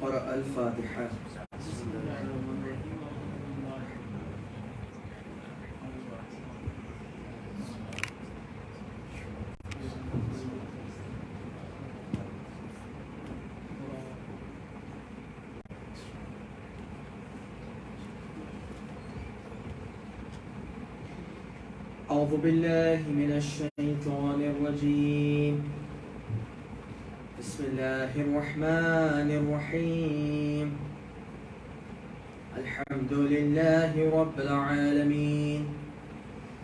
قرأ الفاتحة. أعوذ بالله من الشيطان الرجيم. بسم الله الرحمن الرحيم. الحمد لله رب العالمين،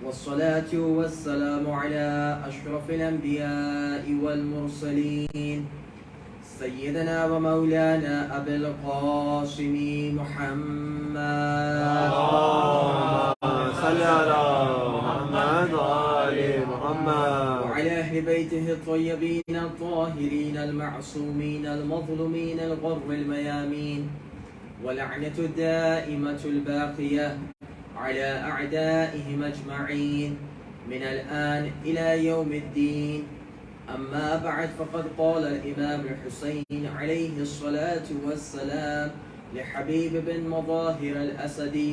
والصلاة والسلام على أشرف الأنبياء والمرسلين سيدنا ومولانا أبي القاسم محمد. صل على محمد وآل محمد وعلى أهل بيته الطيبين الطاهرين المعصومين المظلومين الغر الميامين، ولعنة الدائمة الباقية على أعدائهم أجمعين من الآن إلى يوم الدين. أما بعد، فقد قال الإمام الحسين عليه الصلاة والسلام لحبيب بن مظاهر الأسدي: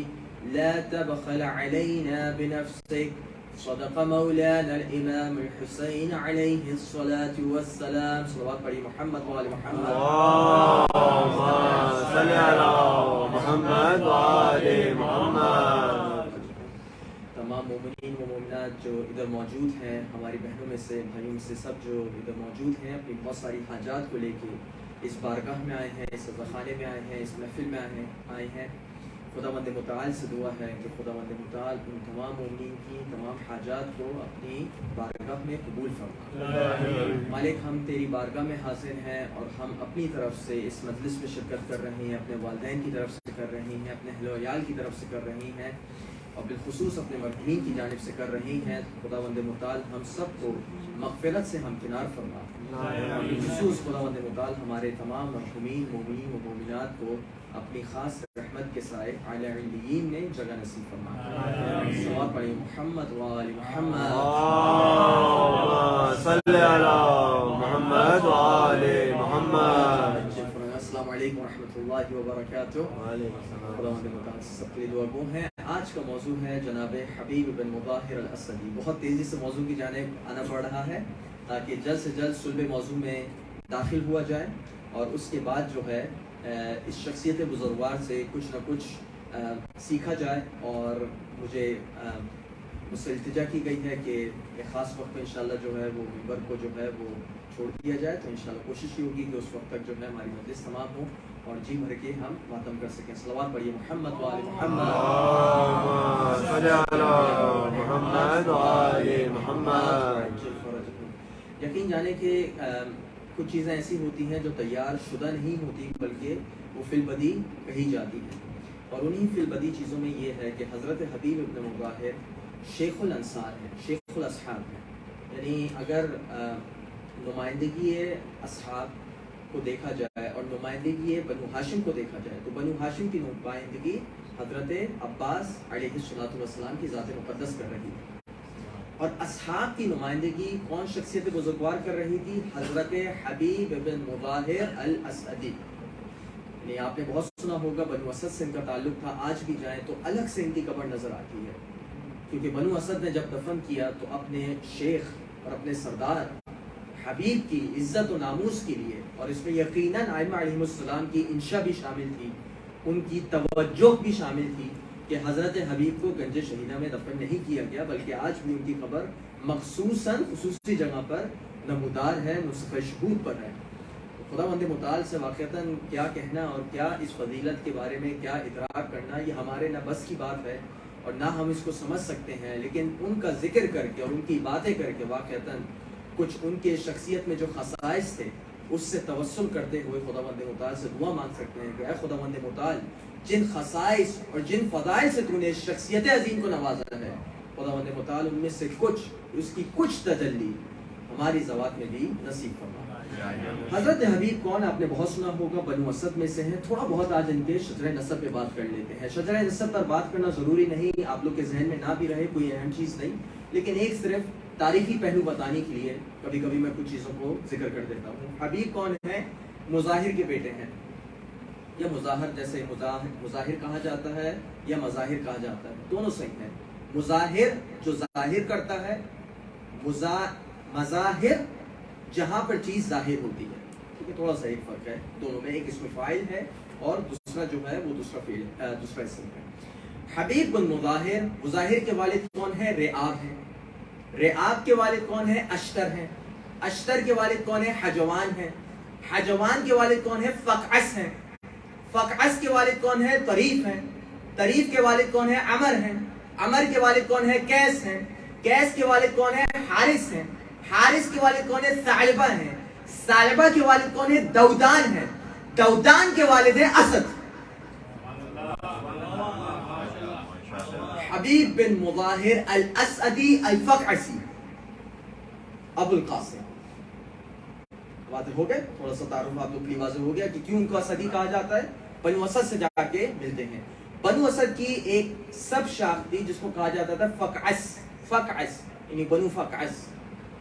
لا تبخل علينا بنفسك. صدق مولانا الإمام الحسين عليه الصلاة والسلام. صلوات پڑھی محمد وآل محمد. اللهم صل على محمد وآل محمد. تمام مومنین و مومنات جو ادھر موجود ہیں، ہماری بہنوں میں سے، بھائیوں میں سے، سب جو ادھر موجود ہیں، اپنی بہت ساری حاجات کو لے کے اس بارگاہ میں آئے ہیں، اس خانے میں آئے ہیں، اس محفل میں آئے ہیں. خداوند متعال سے دعا ہے کہ خداوند متعال ان تمام مومنین کی تمام حاجات کو اپنی بارگاہ میں قبول فرما. مالک، ہم تیری بارگاہ میں حاضر ہیں اور ہم اپنی طرف سے اس مجلس میں شرکت کر رہے ہیں، اپنے والدین کی طرف سے کر رہے ہیں، اپنے اہل و عیال کی طرف سے کر رہے ہیں، اور بالخصوص اپنے مرحومین کی جانب سے کر رہی ہیں. خداوند متعال ہم سب کو مغفرت سے ہمکنار فرما. بالخصوص خداوند متعال ہمارے تمام مرحومین مومنین و مومنات کو اپنی خاص رحمت کے سائے اعلی علیین میں جگہ نصیب فرما. صلوات پڑھی محمد و آل محمد. اللهم صل على محمد وآل محمد. السلام علیکم ورحمۃ اللہ وبرکاتہ. خداوند متعال سب کے لیے دعا گو ہیں. آج کا موضوع ہے جناب حبیب بن مظاہر الاسدی. بہت تیزی سے موضوع کی جانب آنا پڑ رہا ہے تاکہ جلد سے جلد صلب موضوع میں داخل ہوا جائے، اور اس کے بعد جو ہے اس شخصیت بزرگوار سے کچھ نہ کچھ سیکھا جائے. اور مجھے مجھ سے التجا کی گئی ہے کہ ایک خاص وقت میں انشاءاللہ جو ہے وہ منبر کو جو ہے وہ چھوڑ دیا جائے، تو انشاءاللہ کوشش یہ ہوگی کہ اس وقت تک جو ہے ہماری مجلس تمام ہو اور جی بھر کے ہم ماتم کر سکیں. صلوات پڑھیے محمد و آل محمد. اللهم صل على محمد وآل محمد. یقین جانے کہ کچھ چیزیں ایسی ہوتی ہیں جو تیار شدہ نہیں ہوتی بلکہ وہ فی البدی کہی جاتی ہیں، اور انہی فی البدی چیزوں میں یہ ہے کہ حضرت حبیب ابن مظاہر شیخ الانصار ہیں، شیخ الاصحاب ہیں. یعنی اگر نمائندگی اصحاب کو دیکھا جائے اور نمائندگی بنو ہاشم کو دیکھا جائے تو بنو ہاشم کی نمائندگی حضرت عباس علیہ السلام کی ذات مقدس کر رہی ہے، اور اصحاب کی نمائندگی کون شخصیت بزرگوار کر رہی تھی؟ حضرت حبیب بن مظاہر الاسدی. یعنی آپ نے بہت سنا ہوگا بنو اسد سے ان کا تعلق تھا. آج بھی جائیں تو الگ سے ان کی قبر نظر آتی ہے، کیونکہ بنو اسد نے جب دفن کیا تو اپنے شیخ اور اپنے سردار حبیب کی عزت و ناموس کے لیے، اور اس میں یقیناً ائمہ علیہ السلام کی انشا بھی شامل تھی، ان کی توجہ بھی شامل تھی کہ حضرت حبیب کو گنج شہیدہ میں دفن نہیں کیا گیا، بلکہ آج بھی ان کی قبر مخصوصاً خصوصی جگہ پر نمودار ہے، نصف شہود پر ہے. خداوند متعال سے واقعتاً کیا کہنا اور کیا اس فضیلت کے بارے میں کیا ادراک کرنا، یہ ہمارے نہ بس کی بات ہے اور نہ ہم اس کو سمجھ سکتے ہیں. لیکن ان کا ذکر کر کے اور ان کی باتیں کر کے واقعتاً کچھ ان کے شخصیت میں جو خصائص تھے اس سے توسل کرتے ہوئے خداوند متعال سے دعا مانگ سکتے ہیں کہ اے خداوند متعال، جن خصائص اور جن فضائل سے تو نے شخصیت عظیم کو نوازا ہے، خداوند متعال ان میں سے کچھ، اس کی کچھ تجلی ہماری ذوات میں بھی نصیب فرما. حضرت حبیب کون؟ آپ نے بہت سنا ہوگا، بنو اسد میں سے ہیں. تھوڑا بہت آج ان کے شجرہ نسب پہ بات کر لیتے ہیں. شجرہ نسب پر بات کرنا ضروری نہیں، آپ لوگ کے ذہن میں نہ بھی رہے، کوئی اہم چیز نہیں، لیکن ایک صرف تاریخی پہلو بتانے کے لیے کبھی کبھی میں کچھ چیزوں کو ذکر کر دیتا ہوں. حبیب کون ہے؟ مظاہر کے بیٹے ہیں. یا مظاہر، جیسے مظاہر کہا جاتا ہے یا مظاہر کہا جاتا ہے، دونوں صحیح ہیں. مظاہر جو ظاہر کرتا ہے، مظاہر جہاں پر چیز ظاہر ہوتی ہے. ٹھیک ہے، تھوڑا سا ایک فرق ہے دونوں میں، ایک اس میں فاعل ہے اور دوسرا جو ہے وہ دوسرا اسم ہے. حبیب بن مظاہر، مظاہر کے والد کون ہے؟ رعاب ہے. رعاب کے والد کون ہے؟ اشتر ہیں. اشتر کے والد کون ہے؟ حجوان ہیں. حجوان کے والد کون ہے؟ فقعس ہیں. فقعس کے والد کون ہے؟ طریف ہیں. طریف کے والد کون ہے؟ عمر ہیں. عمر کے والد کون ہے؟ کیس ہیں. کیس کے والد کون ہے؟ حارث ہیں. حارث کے والد کون ہے؟ ثعلبہ ہیں. ثعلبہ کے والد کون ہے؟ دودان ہیں. دودان کے والد ہیں اسد. حبیب بن مظاہر الاسدی الفقعسی ابو القاسم. واضح ہو گئے؟ تھوڑا سا تعارف آپ لوگ کے لیے واضح ہو گیا کہ کیوں ان کو اسدی کہا جاتا ہے. بنو اسد سے جا کے ملتے ہیں. بنو اسد کی ایک سب شاخ تھی جس کو کہا جاتا تھا فقعس. فقعس یعنی بنو فقعس.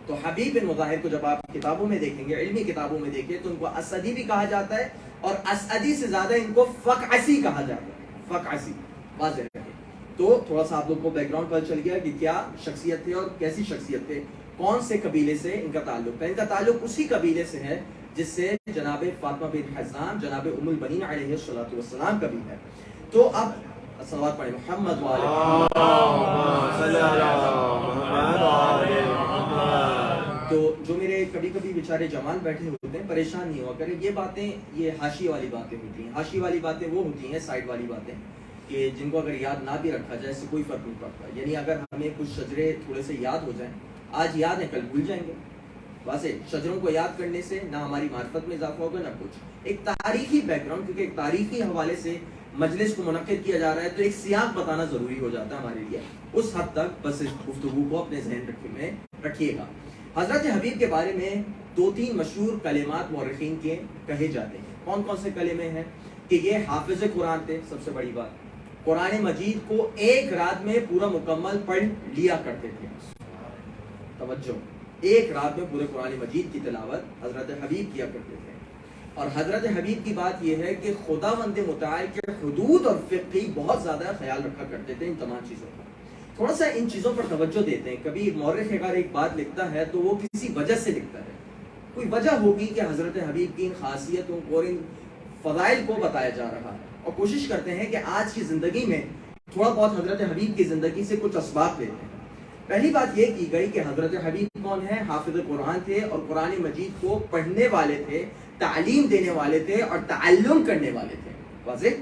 تو حبیب بن مظاہر کو جب آپ کتابوں میں دیکھیں گے، علمی کتابوں میں دیکھیں، تو ان کو اسدی بھی کہا جاتا ہے اور اسدی سے زیادہ ان کو فقعسی کہا جاتا ہے. فقعسی واضح رکھیں. تو تھوڑا سا آپ لوگ کو بیک گراؤنڈ پتہ چل گیا کہ کیا شخصیت تھے اور کیسی شخصیت تھے، کون سے قبیلے سے ان کا تعلق ہے. ان کا تعلق اسی قبیلے سے ہے جس سے جناب فاطمہ بنت حزام، جناب ام البنین علیہ السلام کا بھی ہے. تو اب صلوات پڑھیں محمد وعلی محمد. تو جو میرے کبھی کبھی بیچارے جوان بیٹھے ہوتے ہیں، پریشان نہیں ہوا کریں. یہ باتیں، یہ حاشی والی باتیں ہوتی ہیں. حاشی والی باتیں وہ ہوتی ہیں، سائڈ والی باتیں، کہ جن کو اگر یاد نہ بھی رکھا جائے اس سے کوئی فرق نہیں پڑتا. یعنی اگر ہمیں کچھ شجرے تھوڑے سے یاد ہو جائیں، آج یاد ہیں کل بھول جائیں گے. واضح، شجروں کو یاد کرنے سے نہ ہماری معرفت میں اضافہ ہوگا نہ کچھ. ایک تاریخی بیک گراؤنڈ، کیونکہ ایک تاریخی حوالے سے مجلس کو منعقد کیا جا رہا ہے تو ایک سیاق بتانا ضروری ہو جاتا ہے ہمارے لیے. اس حد تک بس اس گفتگو کو اپنے ذہن میں رکھیے گا. حضرت حبیب کے بارے میں 2-3 مشہور کلمات مورخین کے کہے جاتے ہیں. کون کون سے کلمے ہیں؟ کہ یہ حافظ قرآن تھے، سب سے بڑی بات. قرآن مجید کو ایک رات میں پورا مکمل پڑھ لیا کرتے تھے. توجہ، ایک رات میں پورے قرآن مجید کی تلاوت حضرت حبیب کیا کرتے تھے. اور حضرت حبیب کی بات یہ ہے کہ خداوند متعال کے حدود اور فقہی بہت زیادہ خیال رکھا کرتے تھے ان تمام چیزوں کا. تھوڑا سا ان چیزوں پر توجہ دیتے ہیں. کبھی مورخ اگر ایک بات لکھتا ہے تو وہ کسی وجہ سے لکھتا ہے. کوئی وجہ ہوگی کہ حضرت حبیب کی ان خاصیتوں کو اور ان فضائل کو بتایا جا رہا ہے. اور کوشش کرتے ہیں کہ آج کی زندگی میں تھوڑا بہت حضرت حبیب کی زندگی سے کچھ اسباق لیتے ہیں. پہلی بات یہ کی گئی کہ حضرت حبیب کون ہے؟ حافظ قرآن تھے اور قرآن مجید کو پڑھنے والے تھے، تعلیم دینے والے تھے اور تعلم کرنے والے تھے. واضح.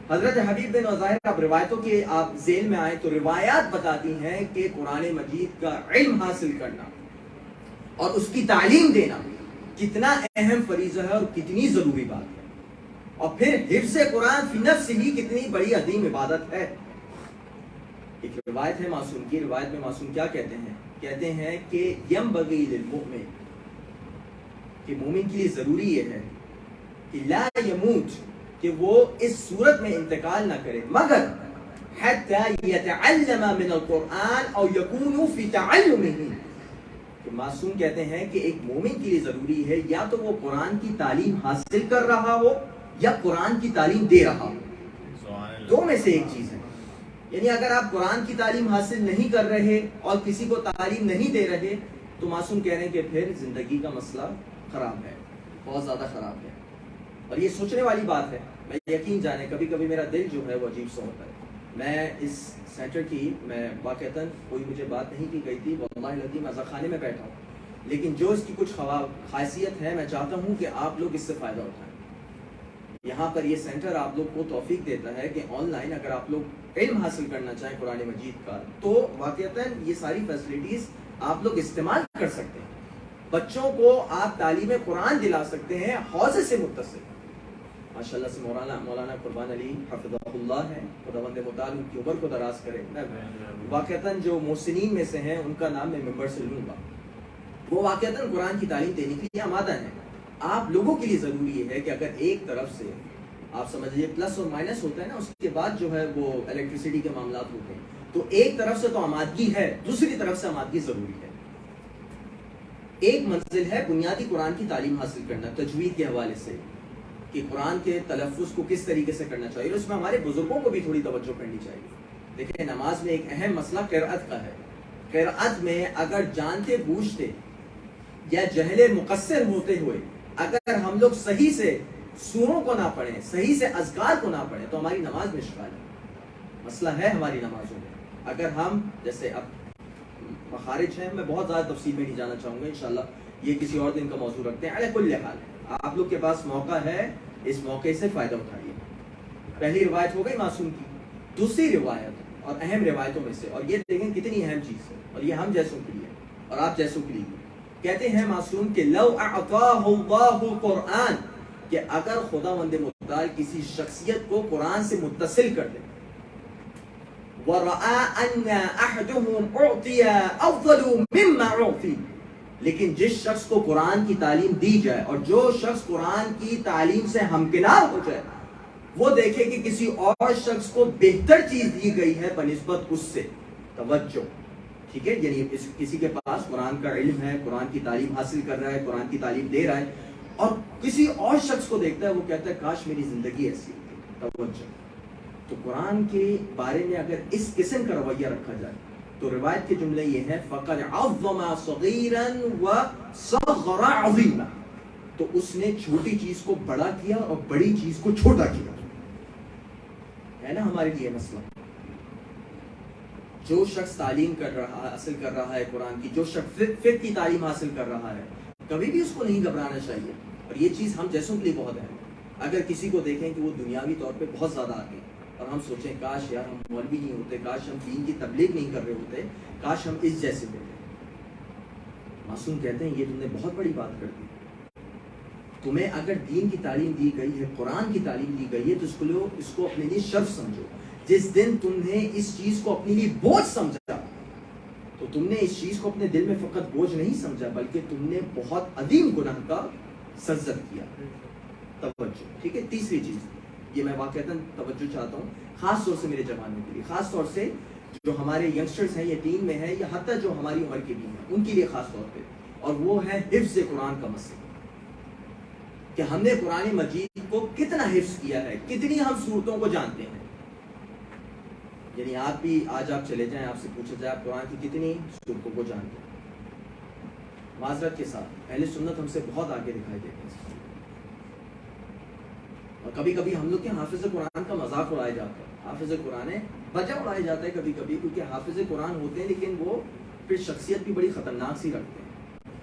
حضرت حبیب بن مظاہر، اب روایتوں کے آپ ذیل میں آئے تو روایات بتاتی ہیں کہ قرآن مجید کا علم حاصل کرنا اور اس کی تعلیم دینا کتنا اہم فریضہ ہے اور کتنی ضروری بات ہے. اور پھر حفظ قرآن فی نفس ہی کتنی بڑی عظیم عبادت ہے. ایک روایت ہے معصوم کی. روایت میں معصوم کیا کہتے ہیں؟ کہتے ہیں کہ ینبغی للمؤمن، کہ مومن کے لیے ضروری یہ ہے کہ لا یموت، کہ وہ اس صورت میں انتقال نہ کرے مگر حتی یتعلم من القرآن او یکون فی تعلمہ. کہ معصوم کہتے ہیں کہ ایک مومن کے لیے ضروری ہے یا تو وہ قرآن کی تعلیم حاصل کر رہا ہو یا قرآن کی تعلیم دے رہا ہو. دو میں سے ایک چیز ہے. یعنی اگر آپ قرآن کی تعلیم حاصل نہیں کر رہے اور کسی کو تعلیم نہیں دے رہے تو معصوم کہہ رہے ہیں کہ پھر زندگی کا مسئلہ خراب ہے، بہت زیادہ خراب ہے. اور یہ سوچنے والی بات ہے. میں یقین جانے کبھی کبھی میرا دل جو ہے وہ عجیب سا ہوتا ہے. میں اس سینٹر کی، میں واقعتاً کوئی مجھے بات نہیں کی گئی تھی، واللہ العظیم میں خانے میں بیٹھا ہوں، لیکن جو اس کی کچھ خاصیت ہے میں چاہتا ہوں کہ آپ لوگ اس سے فائدہ اٹھائیں. یہاں پر یہ سینٹر آپ لوگ کو توفیق دیتا ہے کہ آن لائن اگر آپ لوگ علم حاصل کرنا چاہیں قرآن مجید کا تو واقعتاً یہ ساری فیسلٹیز آپ لوگ استعمال کر سکتے ہیں. بچوں کو آپ تعلیم قرآن دلا سکتے ہیں حوزے سے متصل. ماشاءاللہ سے مولانا قربان علی حفظہ اللہ ہے، خداوند متعال ان کی عمر کو دراز کرے. واقعتاً جو محسنین میں سے ہیں ان کا نام میں ممبر سے لوں گا. وہ واقعتاً قرآن کی تعلیم دینے کے لیے آمادہ ہیں. آپ لوگوں کے لیے ضروری یہ ہے کہ اگر ایک طرف سے آپ سمجھیے پلس اور مائنس ہوتا ہے نا، اس کے بعد جو ہے وہ الیکٹریسٹی کے معاملات ہوتے ہیں، تو ایک طرف سے تو آمادگی ہے، دوسری طرف سے آمادگی ضروری ہے. ایک منزل ہے بنیادی قرآن کی تعلیم حاصل کرنا تجوید کے حوالے سے، کہ قرآن کے تلفظ کو کس طریقے سے کرنا چاہیے، اور اس میں ہمارے بزرگوں کو بھی تھوڑی توجہ کرنی چاہیے. دیکھیں نماز میں ایک اہم مسئلہ قرأت کا ہے. قرأت میں اگر جانتے بوجھتے یا جہل مقصر ہوتے ہوئے اگر ہم لوگ صحیح سے سوروں کو نہ پڑھیں، صحیح سے اذکار کو نہ پڑھیں تو ہماری نماز میں اشکال ہے، مسئلہ ہے ہماری نمازوں میں. اگر ہم جیسے اب مخارج ہیں، میں بہت زیادہ تفصیل میں نہیں جانا چاہوں گا، انشاءاللہ یہ کسی اور دن کا موضوع رکھتے ہیں. علی کل حال آپ لوگ کے پاس موقع ہے، اس موقع سے فائدہ اٹھائیے. پہلی روایت ہو گئی معصوم کی. دوسری روایت اور اہم روایتوں میں سے، اور یہ دیکھیں کتنی اہم چیز ہے، اور یہ ہم جیسوں کے لیے اور آپ جیسوں کے لیے. کہتے ہیں معصوم کہ لو اعطاہ اللہ القرآن، کہ اگر خداوند متعال کسی شخصیت کو قرآن سے متصل کر دے، وَرَآ أَنَّ أَحْدُهُمْ أُعْطِيَ أَفْضَلُ مِمَّا أُعْطِي، لیکن جس شخص کو قرآن کی تعلیم دی جائے اور جو شخص قرآن کی تعلیم سے ہمکنار ہو جائے، وہ دیکھے کہ کسی اور شخص کو بہتر چیز دی گئی ہے بنسبت اس سے. توجہ، ٹھیک ہے، یعنی کسی کے پاس قرآن کا علم ہے، قرآن کی تعلیم حاصل کر رہا ہے، قرآن کی تعلیم دے رہا ہے، اور کسی اور شخص کو دیکھتا ہے، وہ کہتا ہے کاش میری زندگی ایسی ہوتی. توجہ. تو قرآن کے بارے میں اگر اس قسم کا رویہ رکھا جائے تو روایت کے جملے یہ ہے فَقَدْ عَظَّمَ صَغِيرًا وَصَغَّرَ عَظِيمًا، تو اس نے چھوٹی چیز کو بڑا کیا اور بڑی چیز کو چھوٹا کیا. ہے نا ہمارے لیے مسئلہ. جو شخص تعلیم کر رہا ہے، حاصل کر رہا ہے قرآن کی، جو شخص فقہ کی تعلیم حاصل کر رہا ہے، کبھی بھی اس کو نہیں گھبرانا چاہیے. اور یہ چیز ہم جیسوں کے لیے بہت ہے. اگر کسی کو دیکھیں کہ وہ دنیاوی طور پہ بہت زیادہ آگے اور ہم سوچیں کاش یار ہم مولوی نہیں ہوتے، کاش ہم دین کی تبلیغ نہیں کر رہے ہوتے، کاش ہم اس جیسے ہوتے. معصوم کہتے ہیں یہ تم نے بہت بڑی بات کر دی. تمہیں اگر دین کی تعلیم دی گئی ہے، قرآن کی تعلیم دی گئی ہے، تو اس کو اپنے لیے شرف سمجھو. جس دن تم نے اس چیز کو اپنے لیے بوجھ سمجھا تو تم نے اس چیز کو اپنے دل میں فقط بوجھ نہیں سمجھا بلکہ تم نے بہت عظیم گناہ کا سرزد کیا. توجہ، ٹھیک ہے. تیسری چیز، یہ میں واقعتاً توجہ چاہتا ہوں خاص طور سے میرے جوانوں کے لیے، خاص طور سے جو ہمارے ینگسٹرز ہیں، یہ ٹین میں ہیں یا حتیٰ جو ہماری عمر کے بھی ہیں، ان کے لیے خاص طور پہ، اور وہ ہے حفظ قرآن کا مسئلہ. کہ ہم نے قرآن مجید کو کتنا حفظ کیا ہے، کتنی ہم صورتوں کو جانتے ہیں. یعنی آپ بھی آج آپ چلے جائیں، آپ سے پوچھا جائے آپ قرآن کی کتنی صورتوں کو جانتے ہیں. معذرت کے ساتھ اہل سنت ہم سے بہت آگے دکھائی دیتے ہیں. اور کبھی کبھی ہم لوگ کے حافظ قرآن کا مذاق اڑایا جاتا ہے. حافظ قرآن ہے بجا اڑایا جاتا ہے کبھی کبھی، کیونکہ حافظ قرآن ہوتے ہیں لیکن وہ پھر شخصیت بھی بڑی خطرناک سی رکھتے ہیں.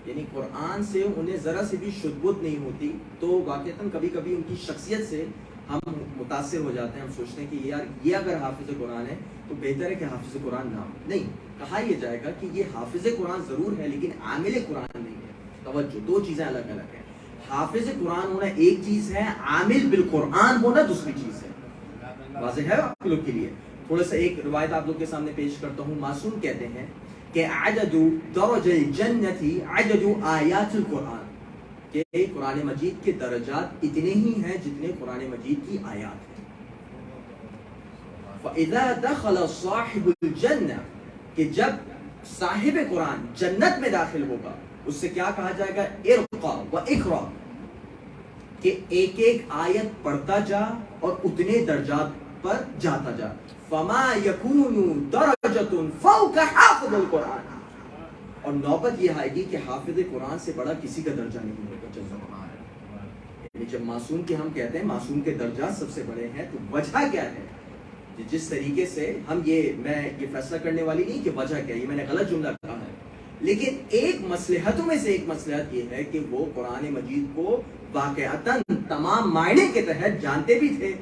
یعنی قرآن سے انہیں ذرا سی بھی شدت نہیں ہوتی، تو واقعتاً کبھی کبھی ان کی شخصیت سے ہم متاثر ہو جاتے ہیں. ہم سوچتے ہیں کہ یار یہ اگر حافظ قرآن ہے تو بہتر ہے کہ حافظ قرآن نہ ہو. نہیں، کہا یہ جائے گا کہ یہ حافظ قرآن ضرور ہے لیکن عامل قرآن نہیں ہے. توجہ، دو چیزیں الگ الگ ہیں. حافظ قرآن ہونا ایک چیز ہے، عامل بالقرآن ہونا دوسری چیز ہے. واضح ہے آپ لوگ کے لیے. تھوڑا سا ایک روایت آپ لوگ کے سامنے پیش کرتا ہوں. معصوم کہتے ہیں کہ عدد درج الجنت عدد آیات القرآن، کہ قرآن مجید کے درجات اتنے ہی ہیں جتنے قرآن مجید کی آیات ہیں. فَإِذَا دَخَلَ صَاحِبُ الْجَنَّةِ، کہ جب صاحب قرآن جنت میں داخل ہوگا اس سے کیا کہا جائے گا؟ ارقا و اقرا، کہ ایک ایک آیت پڑھتا جا اور اتنے درجات پر جاتا جا. فما یکون درجۃ فوق حافظ القرآن، اور نوبت یہ آئے گی کہ حافظ قرآن سے بڑا کسی کا درجہ نہیں ہوگا. یعنی جب معصوم کے ہم کہتے ہیں معصوم کے درجات سب سے بڑے ہیں تو وجہ کیا ہے؟ جس طریقے سے ہم میں یہ فیصلہ کرنے والی نہیں کہ وجہ کیا ہے، یہ میں نے غلط جملہ کہا ہے، لیکن ایک مصلحتوں میں سے ایک مصلحت یہ ہے کہ وہ قرآن مجید کو واقعتاً تمام معنی کے تحت جانتے بھی تھے،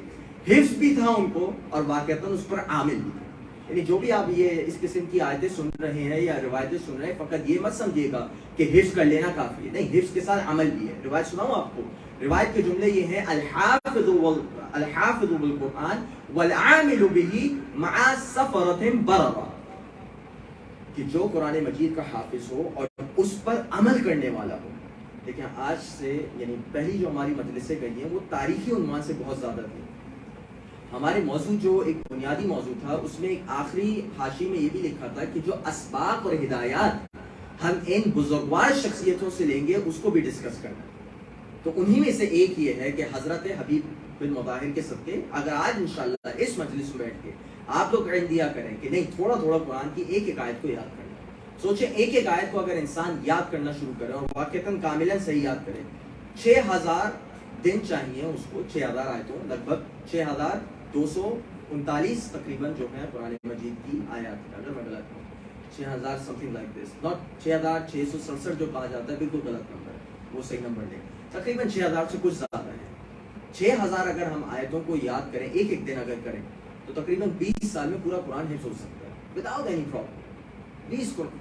حفظ بھی تھا ان کو، اور واقعتاً اس پر عامل بھی تھا. یعنی جو بھی آپ یہ اس قسم کی آیتیں سن رہے ہیں یا روایتیں سن رہے ہیں، فقط یہ مت سمجھیے گا کہ حفظ کر لینا کافی ہے. نہیں، حفظ کے ساتھ عمل بھی ہے. روایت سناؤں آپ کو. روایت کے جملے یہ ہیں الحافظ بالقرآن والعامل به مع سفرة بررة، کہ جو قرآن مجید کا حافظ ہو اور اس پر عمل کرنے والا ہو. لیکن آج سے یعنی پہلی جو ہماری مجلسیں گئی ہیں وہ تاریخی عنوان سے بہت زیادہ تھی. ہمارے موضوع جو ایک بنیادی موضوع تھا اس میں ایک آخری حاشی میں یہ بھی لکھا تھا کہ جو اسباق اور ہدایات ہم ان بزرگوار شخصیتوں سے لیں گے اس کو بھی ڈسکس کرنا. تو انہی میں سے ایک یہ ہے کہ حضرت حبیب بن مطہر کے صدقے اگر آج انشاءاللہ اس مجلس میں بیٹھ کے آپ لوگ علم دیا کریں کہ نہیں تھوڑا تھوڑا قرآن کی ایک ایک آیت کو یاد کرنا. سوچیں ایک ایک آیت کو اگر انسان یاد کرنا شروع کرے اور واقعتاً کاملاً صحیح یاد کرے, 6000 دن چاہیے اس کو, 6000 آیتوں, لگ بھگ 6239 تقریباً جو ہے قرآن مجید کی آیات, اگر میں غلط ہوں 6000 something like this, not 6667 جو کہا جاتا ہے بالکل غلط نمبر ہے, وہ صحیح نمبر نہیں, تقریباً 6000 سے کچھ زیادہ ہے. 6000 اگر ہم آیتوں کو یاد کریں ایک ایک دن اگر کریں تو تقریباً 20 سال میں پورا قرآن حفظ ہو سکتا ہے without any problem.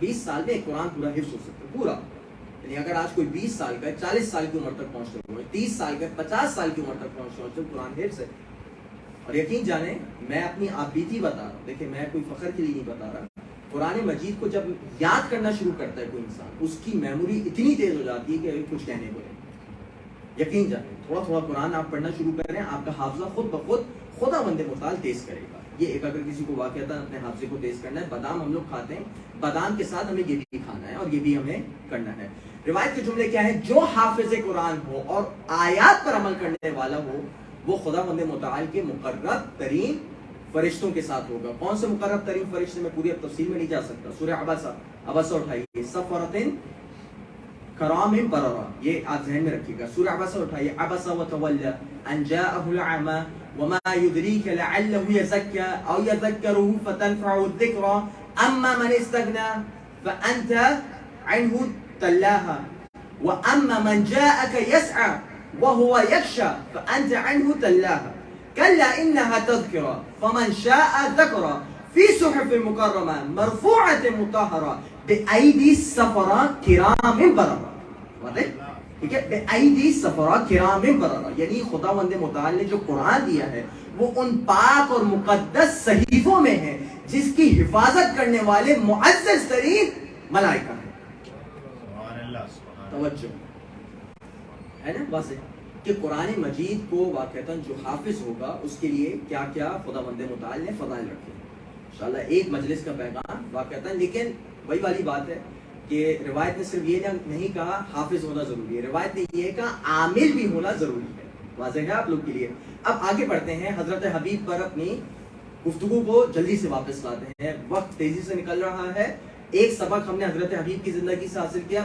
20 سال میں قرآن پورا حفظ ہو سکتا ہے پورا. یعنی اگر آج کوئی 20 سال کا 40 سال کی عمر تک پہنچتے ہوئے 30 سال کا 50 سال کی عمر تک پہنچتے ہوئے قرآن حفظ ہے. اور یقین جانیں میں اپنی آپ بیتی بتا رہا ہوں, دیکھیں میں کوئی فخر کے لیے نہیں بتا رہا, قرآن مجید کو جب یاد کرنا شروع کرتا ہے کوئی انسان, اس کی میموری اتنی تیز ہو جاتی ہے کہ کچھ کہنے کو نہیں. یقین جانیں تھوڑا تھوڑا قرآن آپ پڑھنا شروع کریں, آپ کا حافظہ خود بخود خدا بند مطال تیز کرے گا. یہ ایک اگر کسی کو واقعتاً اپنے حافظے کو تیز کرنا ہے, بادام ہم لوگ کھاتے ہیں, بادام کے ساتھ ہمیں یہ بھی کھانا ہے اور یہ بھی ہمیں کرنا ہے. روایت کے جملے کیا ہے, جو حافظ قرآن ہو اور آیات پر عمل کرنے والا ہو وہ خدا بند متعال کے مقرب ترین فرشتوں کے ساتھ ہوگا. کون سے مقرب ترین فرشتے, میں پوری تفصیل میں نہیں جا سکتا. سورہ عبسہ اٹھائیے, صفرۃ کرام بررہ, یہ آپ ذہن میں رکھیے گا. سورہ عبسہ اٹھائیے, عبس وتولی ان جاءه الاعمى وما يدريك لعله يزكى او يذكره فتنفعه الذكرى اما من استغنى فانت عنه تلاها واما من جاءك يسعى وهو يخشى فانت عنه تلاها كلا انها تذكرة فمن شاء ذكر في صحف مكرمة مرفوعة مطهرة بأيدي السفرة كرام بررة. واضح؟ ٹھیک ہے, بأیدی سفرہ کرام بررہ, یعنی خداوند متعال نے جو قرآن دیا ہے وہ ان پاک اور مقدس صحیفوں میں ہے جس کی حفاظت کرنے والے معزز ترین ملائکہ ہیں. توجہ ہے نا واضح کہ قرآن مجید کو واقعتاً جو حافظ ہوگا اس کے لیے کیا کیا خداوند متعال نے فضائل رکھے ہیں. انشاءاللہ ایک مجلس کا پیغام واقعتاً, لیکن وہی والی بات ہے کہ روایت نے صرف یہ نہیں کہا حافظ ہونا ضروری ہے, روایت نے یہ کہا عامل بھی ہونا ضروری ہے. واضح ہے آپ لوگ کے لیے. اب آگے بڑھتے ہیں, حضرت حبیب پر اپنی گفتگو کو جلدی سے واپس لاتے ہیں, وقت تیزی سے نکل رہا ہے. ایک سبق ہم نے حضرت حبیب کی زندگی سے حاصل کیا,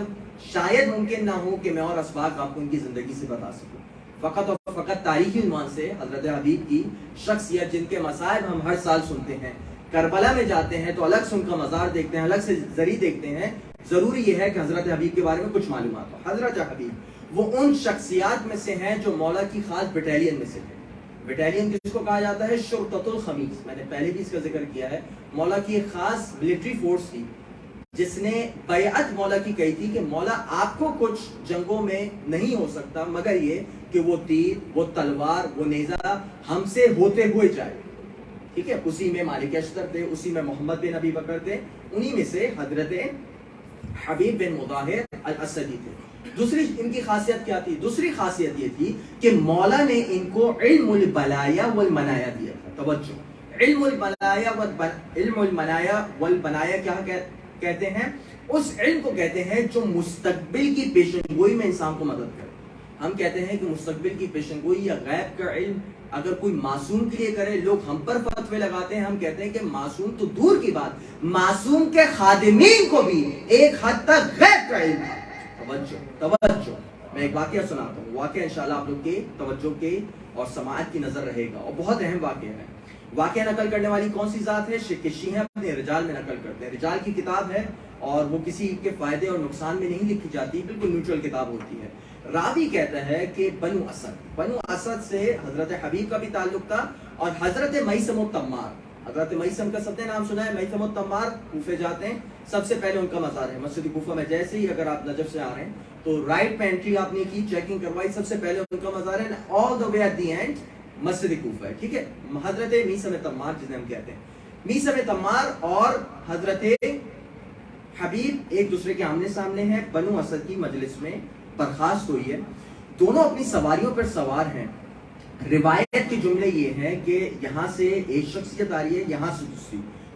شاید ممکن نہ ہو کہ میں اور اسباق آپ کو ان کی زندگی سے بتا سکوں. فقط اور فقط تاریخی عنوان سے حضرت حبیب کی شخصیت جن کے مصائب ہم ہر سال سنتے ہیں, کربلا میں جاتے ہیں تو الگ سے ان کا مزار دیکھتے ہیں, الگ سے زری دیکھتے ہیں. ضروری یہ ہے کہ حضرت حبیب کے بارے میں کچھ معلومات ہو. حضرت حبیب وہ ان شخصیات میں سے ہیں جو مولا کی خاص بٹالین میں سے ہیں. بٹالین جس کو کہا جاتا ہے شرطۃ الخمیس, میں نے پہلے بھی اس کا ذکر کیا ہے. مولا کی ایک خاص ملٹری فورس تھی جس نے بیعت مولا کی کہی تھی کہ مولا آپ کو کچھ جنگوں میں نہیں ہو سکتا مگر یہ کہ وہ تیر, وہ تلوار, وہ نیزہ ہم سے ہوتے ہوئے جائے. ٹھیک ہے, اسی میں مالک اشتر تھے, اسی میں محمد بن ابی بکر تھے, انہی میں سے حضرت حبیب بن مطہر الاسدی تھے. دوسری ان کی خاصیت کیا تھی؟ دوسری خاصیت یہ تھی کہ مولا نے ان کو علم البلایا والمنایا دیا تھا. توجہ, علم المنایا والبنایا کیا کہتے ہیں؟ اس علم کو کہتے ہیں جو مستقبل کی پیشن گوئی میں انسان کو مدد کرے. ہم کہتے ہیں کہ مستقبل کی پیشن گوئی یا غیب کا علم اگر کوئی معصوم کے لیے کرے, لوگ ہم پر فتوے لگاتے ہیں. ہم کہتے ہیں کہ معصوم تو دور کی بات, معصوم کے خادمین کو بھی ایک حد تک غیب کا علم ہے. توجہ, میں ایک واقعہ سناتا ہوں. واقعہ انشاءاللہ آپ لوگ کے توجہ کے اور سماعت کی نظر رہے گا اور بہت اہم واقعہ ہے. واقعہ نقل کرنے والی کون سی ذات ہے؟ شیعہ اپنے رجال میں نقل کرتے ہیں. رجال کی کتاب ہے اور وہ کسی کے فائدے اور نقصان میں نہیں لکھی جاتی, بالکل نیوٹرل کتاب ہوتی ہے. راوی کہتا ہے کہ بنو اسد سے حضرت حبیب کا بھی تعلق تھا اور حضرت میثم التمار, حضرت میثم کا سب نے نام سنا ہے. میثم التمار کوفے جاتے ہیں, سب سے پہلے ان کا مزار ہے مسجد کوفہ میں. جیسے ہی اگر آپ نجف سے آ رہے ہیں تو رائٹ پہ انٹری آپ نے کی, چیکنگ کروائی, سب سے پہلے ان کا مزار ہے, آل دا وے ایٹ دی اینڈ مسجد کوفہ ہے. ٹھیک ہے, حضرت میثم تمار جنہیں ہم کہتے ہیں. میثم تمار اور حضرت حبیب ایک دوسرے کے آمنے سامنے ہیں, بنو اسد کی مجلس میں برخاست ہوئی ہے. دونوں اپنی سواریوں پر سوار ہیں. روایت کے جملے یہ ہیں کہ یہاں سے ایک شخصیت آ رہی ہے, یہاں سے دوسری.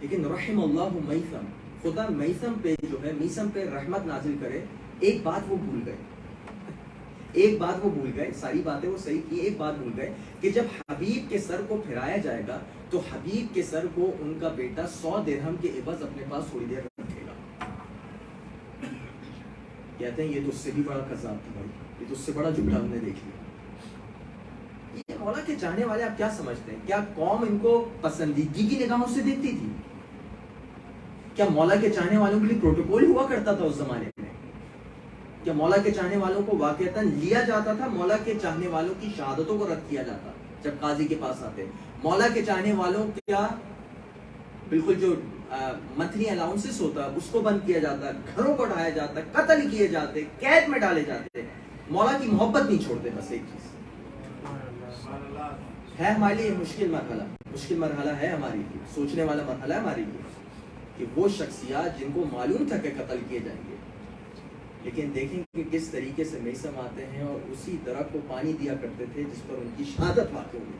لیکن رحم اللہ میثم، خدا میثم پہ جو ہے میثم پہ رحمت نازل کرے. ایک بات وہ بھول گئے، ایک بات وہ بھول گئے، ساری باتیں وہ صحیح کی، ایک بات بھول گئے کہ جب حبیب کے سر کو پھیرایا جائے گا تو حبیب کے سر کو ان کا بیٹا 100 درہم کے عوض اپنے پاس تھوڑی دیر رکھے گا. کہتے ہیں یہ تو اس سے بھی بڑا کذاب تھا بھائی، یہ تو اس سے بڑا جھوٹا ہم نے دیکھ لیا. یہ مولا کے چاہنے والے آپ کیا سمجھتے ہیں؟ کیا قوم ان کو پسندیدگی کی نگاہوں سے دیکھتی تھی؟ کیا مولا کے چاہنے والوں کے لیے پروٹوکول ہوا کرتا تھا اس زمانے میں؟ کیا مولا کے چاہنے والوں کو واقعتاً لیا جاتا تھا؟ مولا کے چاہنے والوں کی شہادتوں کو رد کیا جاتا جب قاضی کے پاس آتے؟ مولا کے چاہنے والوں کیا بالکل جو منتھلی الاؤنسز ہوتا اس کو بند کیا جاتا، گھروں کو اٹھایا جاتا، قتل کیے جاتے، قید میں ڈالے جاتے؟ مولا کی محبت نہیں چھوڑتے. بس ایک چیز ہے ہمارے لیے مشکل مرحلہ ہے ہمارے لیے، سوچنے والا مرحلہ ہے ہمارے لیے کہ وہ شخصیات جن کو معلوم تھا کہ قتل کیے جائیں گے، لیکن دیکھیں کہ کس طریقے سے میثم آتے ہیں اور اسی درخت کو پانی دیا کرتے تھے جس پر ان کی شہادت واقع ہوئی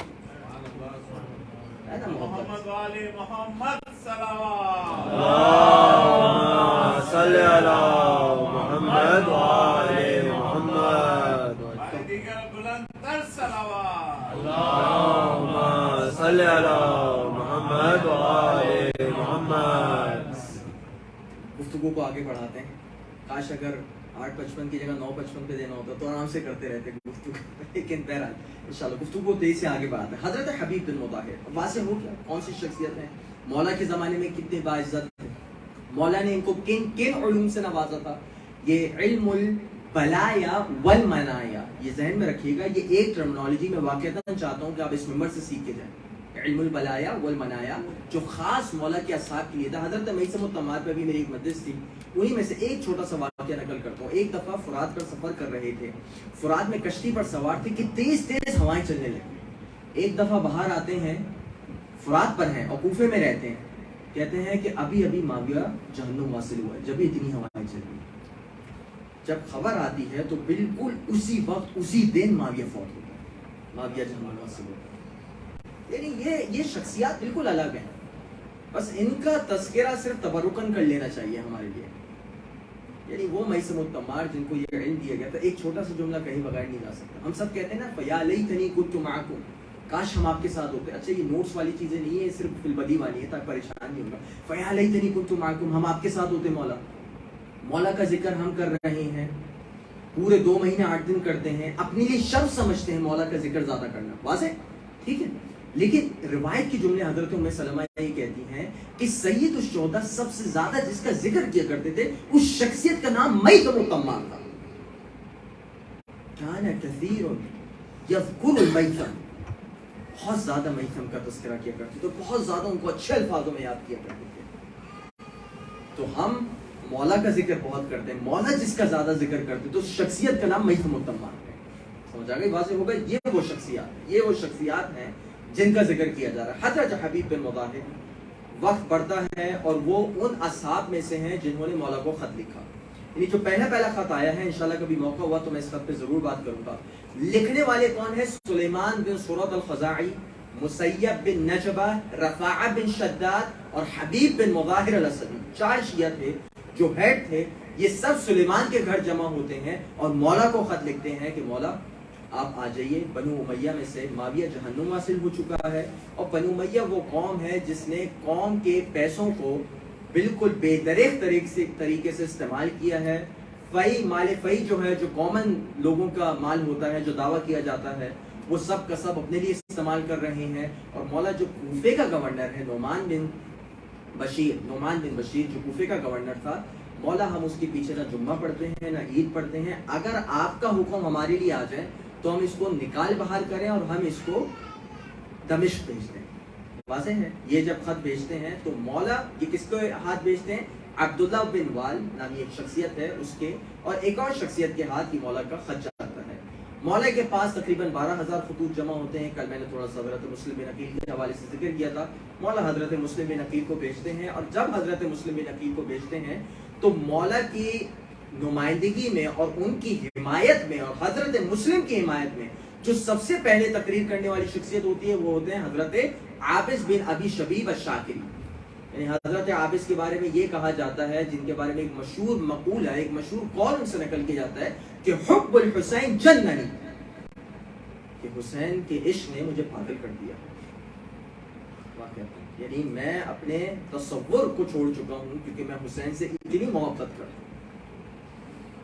ہے نا. محمد علی محمد صلوات صلی علی محمد وعلی محمد دیگر بلند تر صلوات اللہم صلی علی محمد وعلی محمد. گفتگو کو آگے بڑھاتے ہیں. کاش اگر 8:55 کی جگہ 9:55 پہ دینا ہوتا تو آرام سے کرتے رہتے گفتگو، لیکن بہرحال انشاءاللہ گفتگو کو تیز سے آگے بڑھاتے ہیں. حضرت حبیب بن مطہر واضح ہو گیا کون سی شخصیت ہے، مولا کے زمانے میں کتنے باعزت تھے، مولا نے ان کو کن کن علوم سے نوازا تھا. یہ علم البلایا والمنایا، یہ ذہن میں رکھیے گا، یہ ایک ٹرمنالوجی میں واقعتاً چاہتا ہوں کہ آپ اس ممبر سے سیکھ کے جائیں. علم البلایا والمنایا جو خاص مولا کے اصحاب کے لیے تھا. حضرت میثم التمار پہ بھی میری ایک مجلس تھی، انہی میں سے ایک چھوٹا سا واقعہ نقل کرتا ہوں. ایک دفعہ فرات پر سفر کر رہے تھے، فرات میں کشتی پر سوار تھے کہ تیز تیز ہوائیں چلنے لگی. ایک دفعہ باہر آتے ہیں، فرات پر ہیں اور کوفے میں رہتے ہیں، کہتے ہیں کہ ابھی ابھی معاویہ جہنم واصل ہوا ہے جب اتنی ہوائیں چل رہی. جب خبر آتی ہے تو بالکل اسی وقت اسی دن معاویہ فوت ہوتا ہے، معاویہ جہنم واصل ہوتا ہے. یعنی یہ شخصیات بالکل الگ ہیں، بس ان کا تذکرہ صرف تبرکن کر لینا چاہیے ہمارے لیے. یعنی وہ میثم التمار جن کو یہ علم دیا گیا تھا. ایک چھوٹا سا جملہ کہیں بغیر نہیں جا سکتا. ہم سب کہتے ہیں نا فیا لیتنی کنت معکم، کاش ہم آپ کے ساتھ ہوتے. اچھا یہ نوٹس والی چیزیں نہیں ہے، صرف فی البدی والی ہے تاکہ پریشان نہیں ہوگا. فیا لیتنی کنت معکم، ہم آپ کے ساتھ ہوتے. مولا کا ذکر ہم کر رہے ہیں، پورے 2 مہینے 8 دن کرتے ہیں، اپنے لیے شرط سمجھتے ہیں مولا کا ذکر زیادہ کرنا. واضح ٹھیک ہے. لیکن روایت کی جملے حضرت ام سلمہ یہ کہتی ہیں کہ سید الشہداء سب سے زیادہ جس کا ذکر کیا کرتے تھے اس شخصیت کا نام میثم التمار تھا. کان کثیر یذکر المیثم، بہت زیادہ میثم کا تذکرہ کیا کرتے تھے، بہت زیادہ ان کو اچھے الفاظوں میں یاد کیا کرتے تھے. تو ہم مولا کا ذکر بہت کرتے ہیں، مولا جس کا زیادہ ذکر کرتے تو شخصیت کا نام میثم التمار ہے. سمجھ آ گئی؟ واضح ہو گئی. یہ وہ شخصیات ہیں جن کا ذکر کیا جا رہا ہے. حضرت حبیب بن مطہر، وقت بڑھتا ہے اور وہ ان اصحاب میں سے ہیں جنہوں نے مولا کو خط لکھا. یعنی جو پہلا خط آیا ہے، انشاءاللہ کبھی موقع ہوا تو میں اس خط پہ ضرور بات کروں گا. لکھنے والے کون ہیں؟ سلیمان بن سورۃ الخزاعی، مسیب بن نجبہ، رفاعہ بن شداد اور حبیب بن مظاہر الاسدی. 4 شیعہ تھے جو ہیڈ تھے. یہ سب سلیمان کے گھر جمع ہوتے ہیں اور مولا کو خط لکھتے ہیں کہ مولا آپ آ جائیے. بنو امیہ میں سے معاویہ جہنم حاصل ہو چکا ہے، اور بنو امیہ وہ قوم ہے جس نے قوم کے پیسوں کو بالکل بے دریغ طریقے سے استعمال کیا ہے. فی مال فی جو ہے، جو کامن لوگوں کا مال ہوتا ہے، جو دعویٰ کیا جاتا ہے، وہ سب کا سب اپنے لیے استعمال کر رہے ہیں. اور مولا جو کوفے کا گورنر ہے، نعمان بن بشیر جو کوفے کا گورنر تھا، مولا ہم اس کے پیچھے نہ جمعہ پڑھتے ہیں نہ عید پڑھتے ہیں. اگر آپ کا حکم ہمارے لیے آ جائے تو ہم اس کو نکال باہر کریں اور ہم اس کو دمشق بھیج دیں. واضح ہے. یہ جب خط بھیجتے ہیں تو مولا یہ کس کو ہاتھ بھیجتے ہیں؟ عبداللہ بن وال نامی ایک شخصیت ہے اس کے، اور ایک اور شخصیت کے ہاتھ کی مولا کا خط جاتا ہے. مولا کے پاس تقریباً 12,000 خطوط جمع ہوتے ہیں. کل میں نے تھوڑا سا حضرت مسلم بن عقیل کے حوالے سے ذکر کیا تھا. مولا حضرت مسلم بن عقیل کو بھیجتے ہیں، اور جب حضرت مسلم بن عقیل کو بھیجتے ہیں تو مولا کی نمائندگی میں اور ان کی حمایت میں اور حضرت مسلم کی حمایت میں جو سب سے پہلے تقریر کرنے والی شخصیت ہوتی ہے وہ ہوتے ہیں حضرت عابس بن ابی شبیب الشاکری. یعنی حضرت عابس کے بارے میں یہ کہا جاتا ہے، جن کے بارے میں ایک مشہور مقول ہے، ایک مشہور قول ان سے نقل کیا جاتا ہے کہ حب الحسین جننی، کہ حسین کے عشق نے مجھے پاگل کر دیا. یعنی میں اپنے تصور کو چھوڑ چکا ہوں کیونکہ میں حسین سے اتنی محبت کرتا ہوں.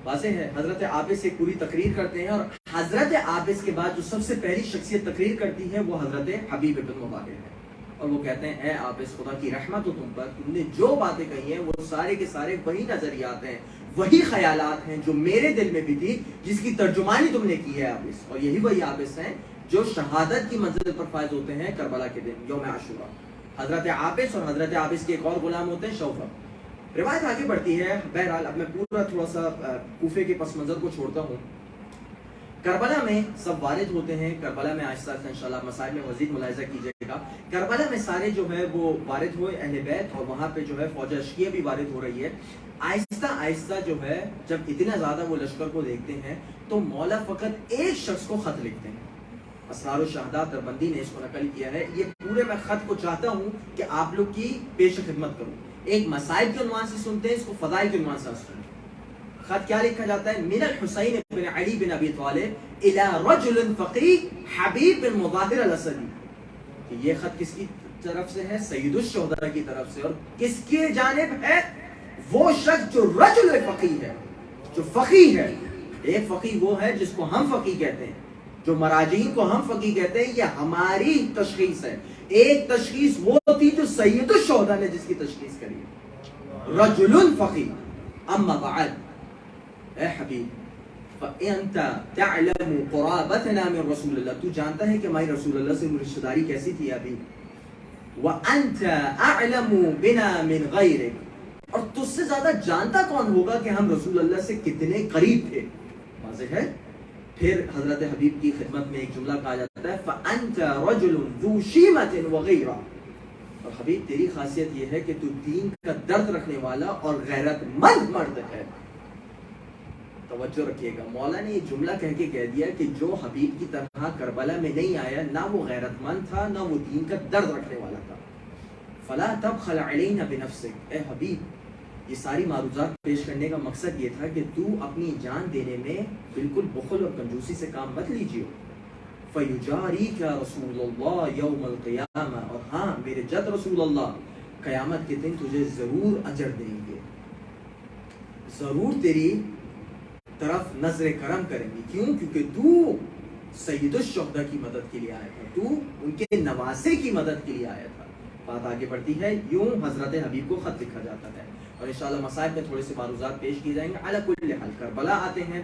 واضح ہے حضرت عابس ایک پوری تقریر کرتے ہیں، اور حضرت عابس کے بعد جو سب سے پہلی شخصیت تقریر کرتی ہے وہ حضرت حبیب بن مبارک ہے، اور وہ کہتے ہیں اے عابس، خدا کی رحمت ہو تم پر، تم نے جو باتیں کہی ہیں وہ سارے کے سارے وہی نظریات ہیں، وہی خیالات ہیں جو میرے دل میں بھی تھی، جس کی ترجمانی تم نے کی ہے عابس. اور یہی وہی عابس ہیں جو شہادت کی منزل پر فائز ہوتے ہیں کربلا کے دن یوم عاشورہ. حضرت عابس اور حضرت عابس کے ایک اور غلام ہوتے ہیں شوفر. روایت آگے بڑھتی ہے. بہرحال اب میں پورا تھوڑا سا کوفے کے پس منظر کو چھوڑتا ہوں. کربلا میں سب وارد ہوتے ہیں. کربلا میں آہستہ آہستہ انشاءاللہ مسائل میں مزید ملاحظہ کیجیے گا. کربلا میں سارے جو ہے وہ وارد ہوئے اہل بیت، اور وہاں پہ جو ہے فوج اشکیہ بھی وارد ہو رہی ہے. آہستہ آہستہ جو ہے جب اتنا زیادہ وہ لشکر کو دیکھتے ہیں تو مولا فقط ایک شخص کو خط لکھتے ہیں. اسرار الشہداء دربندی نے اس کو نقل کیا ہے. یہ پورے میں خط کو چاہتا ہوں کہ آپ لوگ کی پیش خدمت کروں. ایک مصائب کے عنوان سے سنتے ہیں، اس کو فضائل کے عنوان سے سنتے ہیں. خط کیا لکھا جاتا ہے؟ من الحسین بن علی بن ابی طالب الى رجل فقیہ حبیب بن مظاہر الاسدی. کہ یہ خط کس کی طرف سے ہے؟ سید الشہداء کی طرف سے. اور کس کی جانب ہے؟ وہ شخص جو رجل فقیہ ہے، جو فقیہ ہے. ایک فقیہ وہ ہے جس کو ہم فقیہ کہتے ہیں، جو مراجعین کو ہم فقیہ کہتے ہیں. یہ ہماری تشخیص ہے. ایک تشخیص وہ تھی جو سید الشہداء نے جس کی تشخیص کری ہے، رجل فقیہ. اما بعد، اے حبیب، فَأَنْتَ تَعْلَمُ قُرَابَتَنَا مِن رسول اللہ، تو جانتا ہے کہ ہماری رسول اللہ سے رشتہ داری کیسی تھی ابھی. وَأَنْتَ أَعْلَمُ بِنَا مِنْ غَيْرِكَ، اور تجھ سے زیادہ جانتا کون ہوگا کہ ہم رسول اللہ سے کتنے قریب تھے. واضح ہے. پھر حضرت حبیب کی خدمت میں ایک جملہ کہا جاتا ہے فَأَنْتَ رَجُلٌ ذُو شِيمَةٍ وَغِيرَةٍ، اور حبیب تیری خاصیت یہ ہے کہ تو دین کا درد رکھنے والا اور غیرت مند مرد ہے. توجہ رکھیے گا، مولا نے یہ جملہ کہہ کے کہہ دیا کہ جو حبیب کی طرح کربلا میں نہیں آیا، نہ وہ غیرت مند تھا، نہ وہ دین کا درد رکھنے والا تھا. فَلَا تَبْخَلْ عَلَيْنَا بِنَفْسِكَ، اے حبیب، یہ ساری معروضات پیش کرنے کا مقصد یہ تھا کہ تو اپنی جان دینے میں بالکل بخل اور کنجوسی سے کام مت لیجیے. فَيُجَارِيكَ رسول اللہ یوم القیامہ، اور ہاں میرے جد رسول اللہ قیامت کے دن تجھے ضرور اجر دیں گے، ضرور تیری طرف نظر کرم کریں گے. کیوں؟ کیونکہ تو سید الشہداء کی مدد کے لیے آیا تھا، تو ان کے نواسے کی مدد کے لیے آیا تھا. بات آگے بڑھتی ہے. یوں حضرت حبیب کو خط لکھا جاتا ہے، اور انشاءاللہ مسائل میں تھوڑے سے معروضات پیش کی جائیں گے. علی کل حال کربلا آتے ہیں.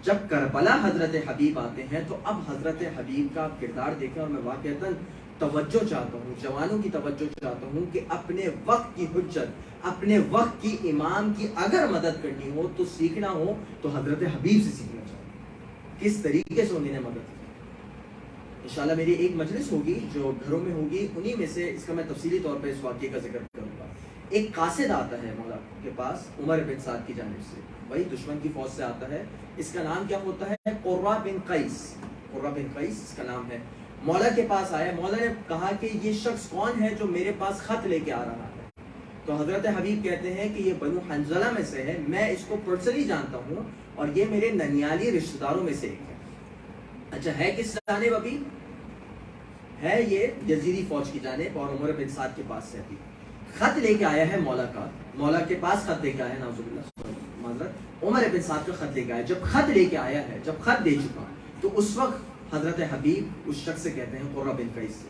جب کربلا حضرت حبیب آتے ہیں تو اب حضرت حبیب کا کردار دیکھیں. اور میں واقعتاً توجہ چاہتا ہوں، جوانوں کی توجہ چاہتا ہوں کہ اپنے وقت کی حجت، اپنے وقت کی امام کی اگر مدد کرنی ہو تو سیکھنا ہو تو حضرت حبیب سے سیکھنا چاہیے کس طریقے سے انہوں نے مدد کی. انشاءاللہ میری ایک مجلس ہوگی جو گھروں میں ہوگی، انہی میں سے اس کا میں تفصیلی طور پہ اس واقعے کا ذکر کروں گا. ایک قاصد آتا ہے مولا کے پاس عمر بن سعد کی جانب سے، وہی دشمن کی فوج سے آتا ہے. اس کا نام کیا ہوتا ہے؟ قرہ بن قیس. قرہ بن قیس اس کا نام ہے. مولا کے پاس آیا. مولا نے کہا کہ یہ شخص کون ہے جو میرے پاس خط لے کے آ رہا ہے؟ تو حضرت حبیب کہتے ہیں کہ یہ بنو حنظلہ میں سے ہے، میں اس کو پرسنلی جانتا ہوں اور یہ میرے ننیالی رشتہ داروں میں سے ایک ہے. اچھا ہے کس جانب؟ ابھی ہے یہ یزیدی فوج کی جانب، اور عمر بن سعد کے پاس سے ابھی خط لے کے آیا ہے. مولا کے پاس خط لے کے آیا ہے، نعوذ باللہ معذرت، عمر بن سعد کا خط لے کے آیا. جب خط لے کے آیا ہے، جب خط دے چکا، تو اس وقت حضرت حبیب اس شخص سے کہتے ہیں قرہ بن قیس سے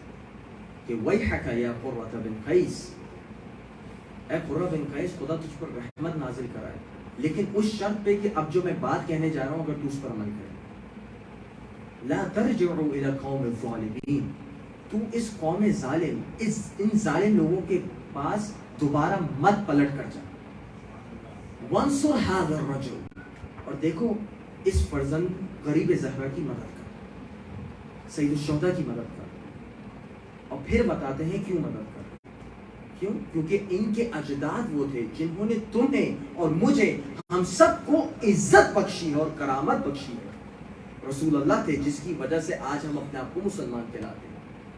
کہ ویحک یا قرہ بن قیس، اے قرہ بن قیس، خدا تجھ پر رحمت نازل کرائے، لیکن اس شرط پہ کہ اب جو میں بات کہنے جا رہا ہوں اگر تو اس پر عمل کرے. لا ترجعوا الى القوم الظالمین، تو اس قوم ظالم، ان ظالم لوگوں کے پاس دوبارہ مت پلٹ کر جا. وانصر هذا الرجل، اور دیکھو اس فرزند غریب زہرا کی مدد کر، سید الشہداء کی مدد کر. اور پھر بتاتے ہیں کیوں مدد کر. کیوں؟ کیونکہ ان کے اجداد وہ تھے جنہوں نے تمہیں اور مجھے، ہم سب کو عزت بخشی اور کرامت بخشی ہے. رسول اللہ تھے جس کی وجہ سے آج ہم اپنے آپ کو مسلمان کہلاتے ہیں.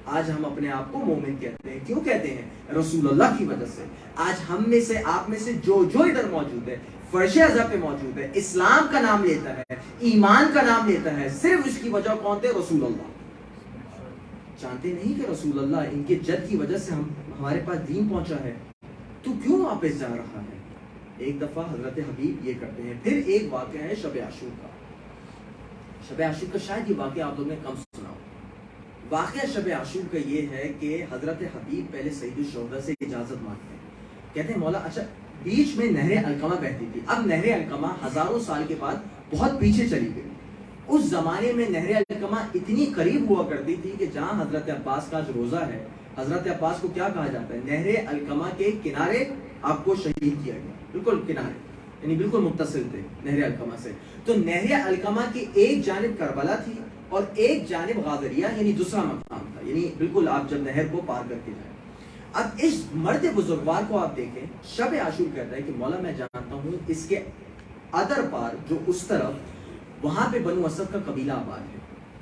آج ہم اپنے آپ کو مومن کہتے ہیں. کیوں کہتے ہیں؟ رسول اللہ کی وجہ سے. آج ہم میں سے، آپ میں سے جو ادھر موجود ہے، فرش ازا پہ موجود ہے، اسلام کا نام لیتا ہے، ایمان کا نام لیتا ہے، صرف اس کی وجہ کون تھے؟ رسول اللہ. جانتے نہیں کہ رسول اللہ ان کے جد کی وجہ سے ہمارے پاس دین پہنچا ہے، تو کیوں واپس جا رہا ہے؟ ایک دفعہ حضرت حبیب یہ کرتے ہیں. پھر ایک واقعہ ہے شب عاشور کا. شب عاشور کا شاید یہ واقعہ آپ لوگوں نے کم سنا ہو. واقعہ شب عاشور کا یہ ہے کہ حضرت حبیب پہلے سید الشہداء سے اجازت مانگتے ہیں. کہتے ہیں مولا اچھا بیچ میں نہر علقمہ بہتی تھی. اب نہر علقمہ ہزاروں سال کے بعد بہت پیچھے چلی گئی. اس زمانے میں نہر علقمہ اتنی قریب ہوا کرتی تھی کہ جہاں حضرت عباس کا جو روزہ ہے، حضرت عباس کو کیا کہا جاتا ہے؟ نہر علقمہ کے کنارے آپ کو شہید کیا گیا. بالکل کنارے، یعنی بالکل متصل تھے نہر علقمہ سے. تو نہر علقمہ کی ایک جانب کربلا تھی اور ایک جانب غادریہ یعنی دوسرا مقام تھا. یعنی بالکل آپ جب نہر کو پار کر کے جائیں. اب اس مرد بزرگوار کو آپ دیکھیں، شب عاشور کہتا ہے کہ مولا میں جانتا ہوں اس کے ادر پار جو اس طرف، وہاں پہ بنو اسد کا قبیلہ آباد ہے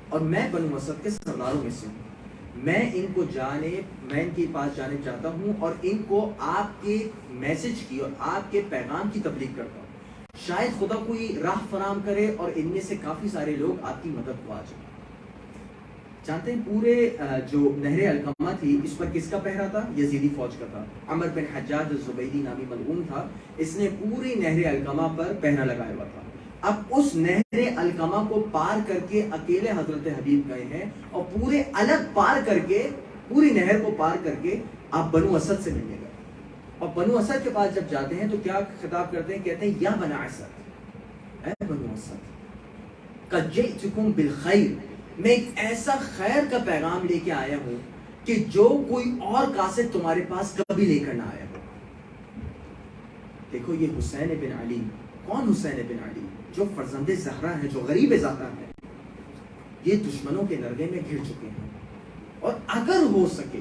اور میں بنو اسد کے سرداروں میں سے ہوں. میں ان کے پاس جانے چاہتا ہوں اور ان کو آپ کے میسج کی اور آپ کے پیغام کی تبلیغ کرتا ہوں. شاید خدا کوئی راہ فراہم کرے اور ان میں سے کافی سارے لوگ آپ کی مدد کو آ جائیں. جانتے ہیں پورے جو نہر علقمہ تھی اس پر کس کا پہرا تھا؟ یزیدی فوج کا تھا. عمر بن حجاج الزبیدی نامی ملعون تھا، اس نے پوری نہر علقمہ پر پہرا لگایا ہوا تھا. اب اس نہر علقمہ کو پار کر کے اکیلے حضرت حبیب گئے ہیں اور پورے الگ پار کر کے، پوری نہر کو پار کر کے آپ بنو اسد سے ملنے گئے. اور بنو اسد کے پاس جب جاتے ہیں تو کیا خطاب کرتے ہیں؟ کہتے ہیں یا بنا اسد، اے بنو اسد، قد جئتکم بالخیر، میں ایک ایسا خیر کا پیغام لے کے آیا ہوں کہ جو کوئی اور قاصد تمہارے پاس کبھی لے کر نہ آیا ہو. دیکھو یہ حسین بن علی. کون حسین بن علی؟ جو فرزند زہرا ہے، جو غریب زہرا ہے. یہ دشمنوں کے نرغے میں گھر چکے ہیں اور اگر ہو سکے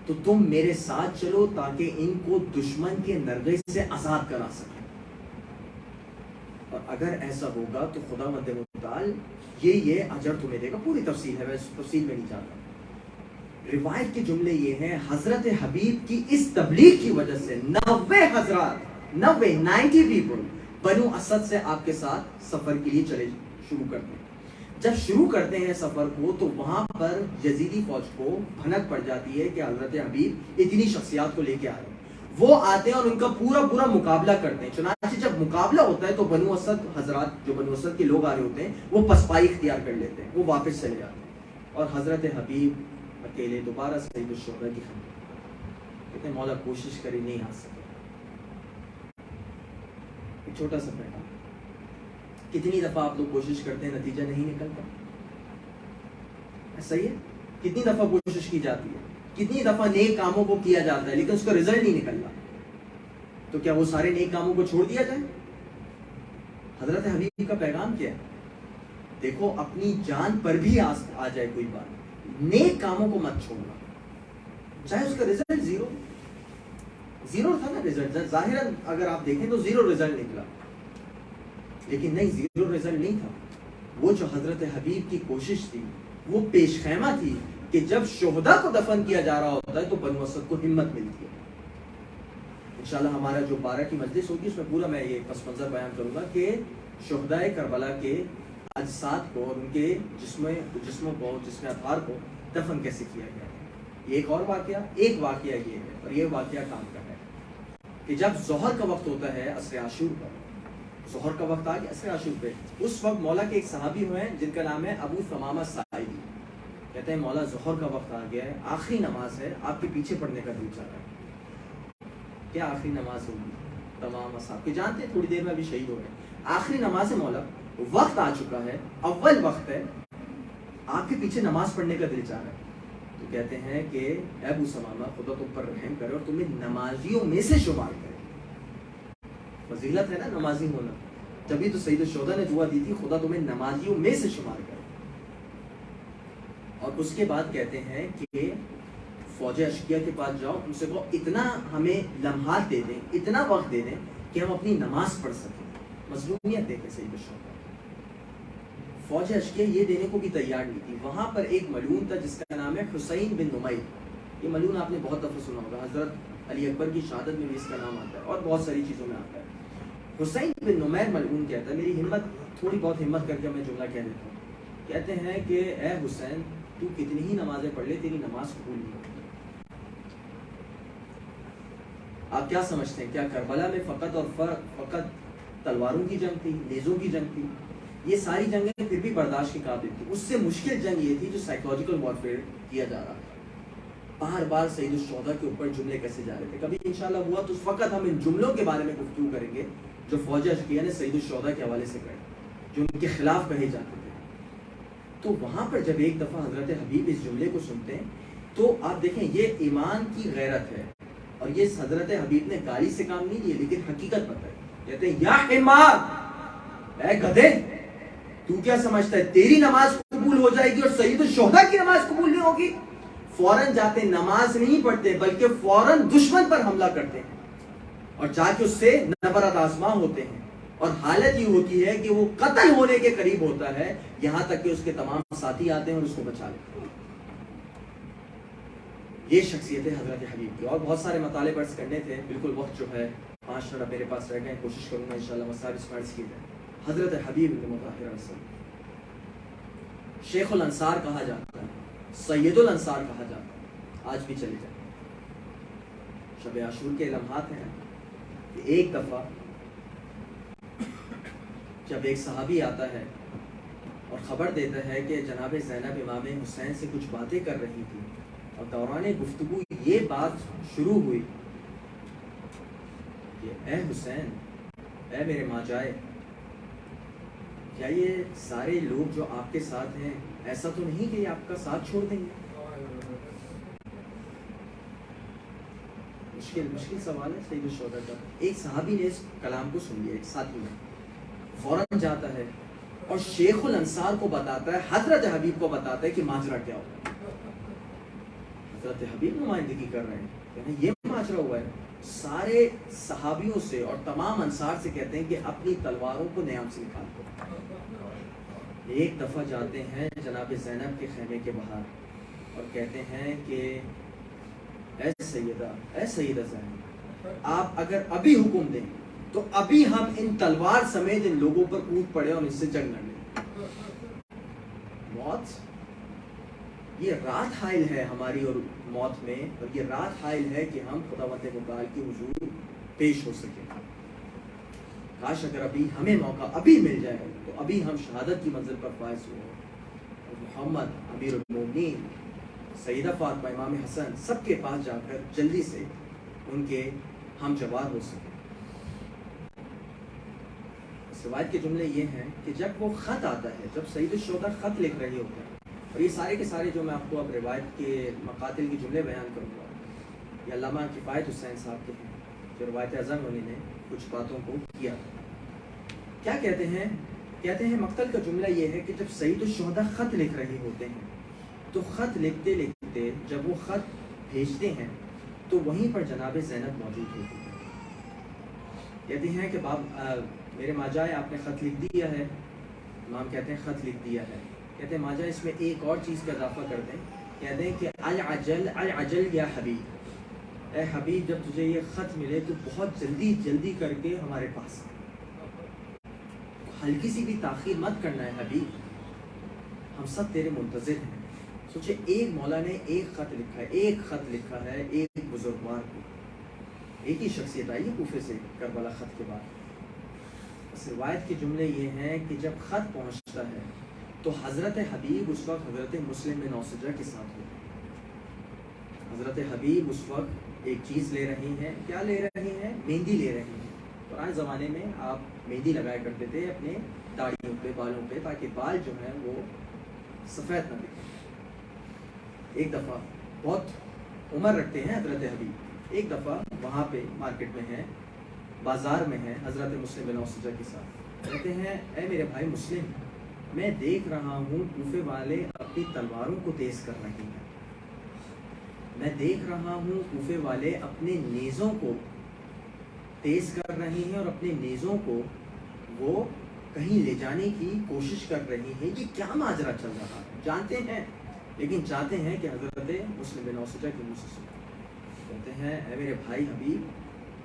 تو تم میرے ساتھ چلو تاکہ ان کو دشمن کے نرغے سے آزاد کرا سکیں. اور اگر ایسا ہوگا تو خدا مد متعال یہ اجر تمہیں دے گا. پوری تفصیل ہے، میں تفصیل میں نہیں جاتا. روایت کے جملے یہ ہیں، حضرت حبیب کی اس تبلیغ کی وجہ سے 90 حضرات، 90 پیپل بنو اسد سے آپ کے ساتھ سفر کے لیے شروع کرتے ہیں. جب شروع کرتے ہیں سفر کو تو وہاں پر یزیدی فوج کو بھنک پڑ جاتی ہے کہ حضرت حبیب اتنی شخصیات کو لے کے آ رہے ہیں. وہ آتے ہیں اور ان کا پورا مقابلہ کرتے ہیں. چنانچہ جب مقابلہ ہوتا ہے تو بنو اسد حضرات، جو بنو اسد کے لوگ آ رہے ہوتے ہیں، وہ پسپائی اختیار کر لیتے ہیں، وہ واپس چلے جاتے ہیں اور حضرت حبیب اکیلے دوبارہ سید الشہداء کی خدمت. کہتے ہیں مولا کوشش کری نہیں آ سکے. ایک چھوٹا سا پیغام، کتنی دفعہ آپ لوگ کوشش کرتے ہیں نتیجہ نہیں نکلتا؟ صحیح ہے. کتنی دفعہ کوشش کی جاتی ہے، کتنی دفعہ نیک کاموں کو کیا جاتا ہے لیکن اس کا رزلٹ نہیں نکلتا. تو کیا وہ سارے نیک کاموں کو چھوڑ دیا جائے؟ حضرت حبیب کا پیغام کیا ہے؟ دیکھو اپنی جان پر بھی آ جائے کوئی بات، نیک کاموں کو مت چھوڑنا، چاہے اس کا رزلٹ زیرو تھا نا. رزلٹ ظاہراً اگر آپ دیکھیں تو زیرو رزلٹ نکلا، لیکن نہیں، زیرو رزلٹ نہیں تھا. وہ جو حضرت حبیب کی کوشش تھی وہ پیش خیمہ تھی کہ جب شہداء کو دفن کیا جا رہا ہوتا ہے تو بنو اسد کو ہمت ملتی ہے. انشاءاللہ ہمارا جو 12 کی مجلس ہوگی اس میں پورا میں یہ پس منظر بیان کروں گا کہ شہداء کربلا کے اجساد کو اور ان کے جسموں کو، جسم اطہار کو دفن کیسے کیا گیا ہے. یہ ایک اور واقعہ، ایک واقعہ یہ ہے اور یہ واقعہ کام کا ہے کہ جب ظہر کا وقت ہوتا ہے عصر عاشور پر، ظہر کا وقت آ گیا عصر عاشور پہ، اس وقت مولا کے ایک صحابی ہوئے ہیں جن کا نام ہے ابو ثمامہ ساعدی. کہتے ہیں مولا ظہر کا وقت آ گیا ہے، آخری نماز ہے، آپ کے پیچھے پڑھنے کا دل چاہ رہا ہے. کیا آخری نماز ہوگی؟ تمام اصحاب کے جانتے ہیں تھوڑی دیر میں ابھی شہید ہو گئے. آخری نماز ہے مولا، وقت آ چکا ہے، اول وقت ہے، آپ کے پیچھے نماز پڑھنے کا دل چاہ رہا ہے. تو کہتے ہیں کہ اے ابو ثمامہ خدا تم پر رحم کرے اور تمہیں نمازیوں میں سے شمار کرے. فضیلت ہے نا نمازی ہونا، تبھی تو سید الشہداء نے دعا دی تھی خدا تمہیں نمازیوں میں سے شمار کرے. اور اس کے بعد کہتے ہیں کہ فوج اشقیہ کے پاس جاؤ، ان سے کہو اتنا ہمیں لمحات دے دیں، اتنا وقت دے دیں کہ ہم اپنی نماز پڑھ سکیں. مظلومیت دیکھیں سید الشہداء. فوج اشکیہ یہ دینے کو بھی تیار نہیں تھی. وہاں پر ایک ملعون تھا جس کا نام ہے حسین بن نمیر. یہ ملعون آپ نے بہت دفعہ سنا ہوگا, حضرت علی اکبر کی شہادت میں بھی اس کا نام آتا ہے اور بہت ساری چیزوں میں آتا ہے. حسین بن نمیر ملعون کہتا ہے, میری ہمت تھوڑی بہت ہمت کر کے میں جملہ کہہ دیتا ہوں, کہتے ہیں کہ اے حسین تو کتنی ہی نمازیں پڑھ لے تیری نماز قبول نہیں ہوتی. آپ کیا سمجھتے ہیں, کیا کربلا میں فقط تلواروں کی جنگ تھی, نیزوں کی جنگ تھی؟ یہ ساری جنگیں پھر بھی برداشت کے قابل تھی. اس سے مشکل جنگ یہ تھی جو سائیکولوجیکل وارفیئر کیا جا رہا تھا. بار بار سید الشہداء کے اوپر جملے کیسے جا رہے تھے. کبھی انشاءاللہ ہوا تو اس وقت ہم ان جملوں کے بارے میں گفتگو کریں گے جو فوج اشکیہ نے سید الشہداء کے حوالے سے کہے, جو ان کے خلاف کہے جاتے تھے. تو وہاں پر جب ایک دفعہ حضرت حبیب اس جملے کو سنتے ہیں تو آپ دیکھیں یہ ایمان کی غیرت ہے, اور یہ حضرت حبیب نے گالی سے کام نہیں لیا لیکن حقیقت بتائی. کہتے ہیں یا حمار, اے گدھے تو کیا سمجھتا ہے تیری نماز قبول ہو جائے گی اور سید الشہداء کی نماز قبول نہیں ہوگی؟ فوراً جاتے نماز نہیں پڑھتے بلکہ فوراً دشمن پر حملہ کرتے ہیں اور جا کے اس سے نبرت آزما ہوتے ہیں, اور حالت یہ ہوتی ہے کہ وہ قتل ہونے کے قریب ہوتا ہے, یہاں تک کہ اس کے تمام ساتھی آتے ہیں اور اس کو بچا لیتے ہیں. یہ شخصیت ہے حضرت حبیب کی. اور بہت سارے مطالب عرض کرنے تھے, بالکل وقت جو ہے 5 منٹ میرے پاس رہ گئے, کوشش کروں گا انشاءاللہ مسائل اسمارٹس کی جائے. حضرت حبیب بن مطہر شیخ الانصار کہا جاتا ہے, سید الانصار کہا جاتا ہے, آج بھی چلے جائیں. شب عاشور کے لمحات ہیں کہ ایک دفعہ جب ایک صحابی آتا ہے اور خبر دیتا ہے کہ جناب زینب امام حسین سے کچھ باتیں کر رہی تھی, اور دوران گفتگو یہ بات شروع ہوئی کہ اے حسین, اے میرے ماجائے, کیا یہ سارے لوگ جو آپ کے ساتھ ہیں ایسا تو نہیں کہ یہ آپ کا ساتھ چھوڑ دیں گے؟ مشکل سوال ہے سید الشہداء کا. ایک صحابی نے اس کلام کو سن لیا, ایک ساتھی نے فوراً جاتا ہے اور شیخ الانصار کو بتاتا ہے, حضرت حبیب کو بتاتا ہے کہ ماجرا کیا ہوا. حضرت حبیب نمائندگی کر رہے ہیں, یعنی یہ ماجرا ہوا ہے. سارے صحابیوں سے اور تمام انصار سے کہتے ہیں کہ اپنی تلواروں کو نیام سے نکال دو. ایک دفعہ جاتے ہیں جناب زینب کے خیمے کے باہر اور کہتے ہیں کہ اے سیدہ زینب, آپ اگر ابھی حکم دیں تو ابھی ہم ان تلوار سمیت ان لوگوں پر کود پڑے اور ان سے جنگ لڑ لیں. موت یہ رات حائل ہے ہماری اور موت میں, اور یہ رات حائل ہے کہ ہم خداوند متعال کی حضور پیش ہو سکیں. کاش اگر ابھی ہمیں موقع ابھی مل جائے تو ابھی ہم شہادت کی منزل پر فائز ہو, اور محمد امیر المومنین سیدہ فاطمہ امام حسن سب کے پاس جا کر جلدی سے ان کے ہم جوار ہو سکیں. اس روایت کے جملے یہ ہیں کہ جب وہ خط آتا ہے, جب سید الشہداء خط لکھ رہے ہوتے ہیں, اور یہ سارے کے سارے جو میں آپ کو اب روایت کے مقاتل کے جملے بیان کروں گا, یہ علامہ کفایت حسین صاحب کے ہیں جو روایت اعظم انہوں نے کچھ باتوں کو کیا. کیا کہتے ہیں مقتل کا جملہ یہ ہے کہ جب سید الشہداء خط لکھ رہے ہوتے ہیں تو خط لکھتے لکھتے جب وہ خط بھیجتے ہیں تو وہیں پر جناب زینب موجود ہوتی ہے. کہتے ہیں کہ میرے ماجائے آپ نے خط لکھ دیا ہے. امام کہتے ہیں خط لکھ دیا ہے. کہتے ہیں ماجائے اس میں ایک اور چیز کا اضافہ کر دیں, کہتے ہیں کہ العجل یا حبیب, اے حبیب جب تجھے یہ خط ملے تو بہت جلدی کر کے ہمارے پاس, ہلکی سی بھی تاخیر مت کرنا ہے حبیب, ہم سب تیرے منتظر ہیں. سوچے ایک مولا نے ایک خط لکھا ہے ایک بزرگوار کو, ایک ہی شخصیت آئی ہے کوفے سے کربلا خط کے بعد. اس روایت کے جملے یہ ہیں کہ جب خط پہنچتا ہے تو حضرت حبیب اس وقت حضرت مسلم بن اوسجہ کے ساتھ ہوتے ہیں. حضرت حبیب اس وقت ایک چیز لے رہی ہیں. کیا لے رہی ہیں؟ مہندی لے رہی ہیں. پرانے زمانے میں آپ مہندی لگایا کرتے تھے اپنے داڑھیوں پہ, بالوں پہ, تاکہ بال جو ہیں وہ سفید نہ دکھیں. ایک دفعہ بہت عمر رکھتے ہیں حضرت حبیب, ایک دفعہ وہاں پہ مارکیٹ میں ہیں, بازار میں ہیں حضرت مسلم بن اوسجہ کے ساتھ. کہتے ہیں اے میرے بھائی مسلم, میں دیکھ رہا ہوں کوفے والے اپنی تلواروں کو تیز کر رہے ہیں, میں دیکھ رہا ہوں کوفے والے اپنے نیزوں کو تیز کر رہے ہیں اور اپنے نیزوں کو وہ کہیں لے جانے کی کوشش کر رہی ہیں. یہ کیا ماجرا چل رہا ہے جانتے ہیں, لیکن چاہتے ہیں کہ حضرت مسلم بن اوسجہ کے منہ سے سنیں. کہتے ہیں اے میرے بھائی حبیب,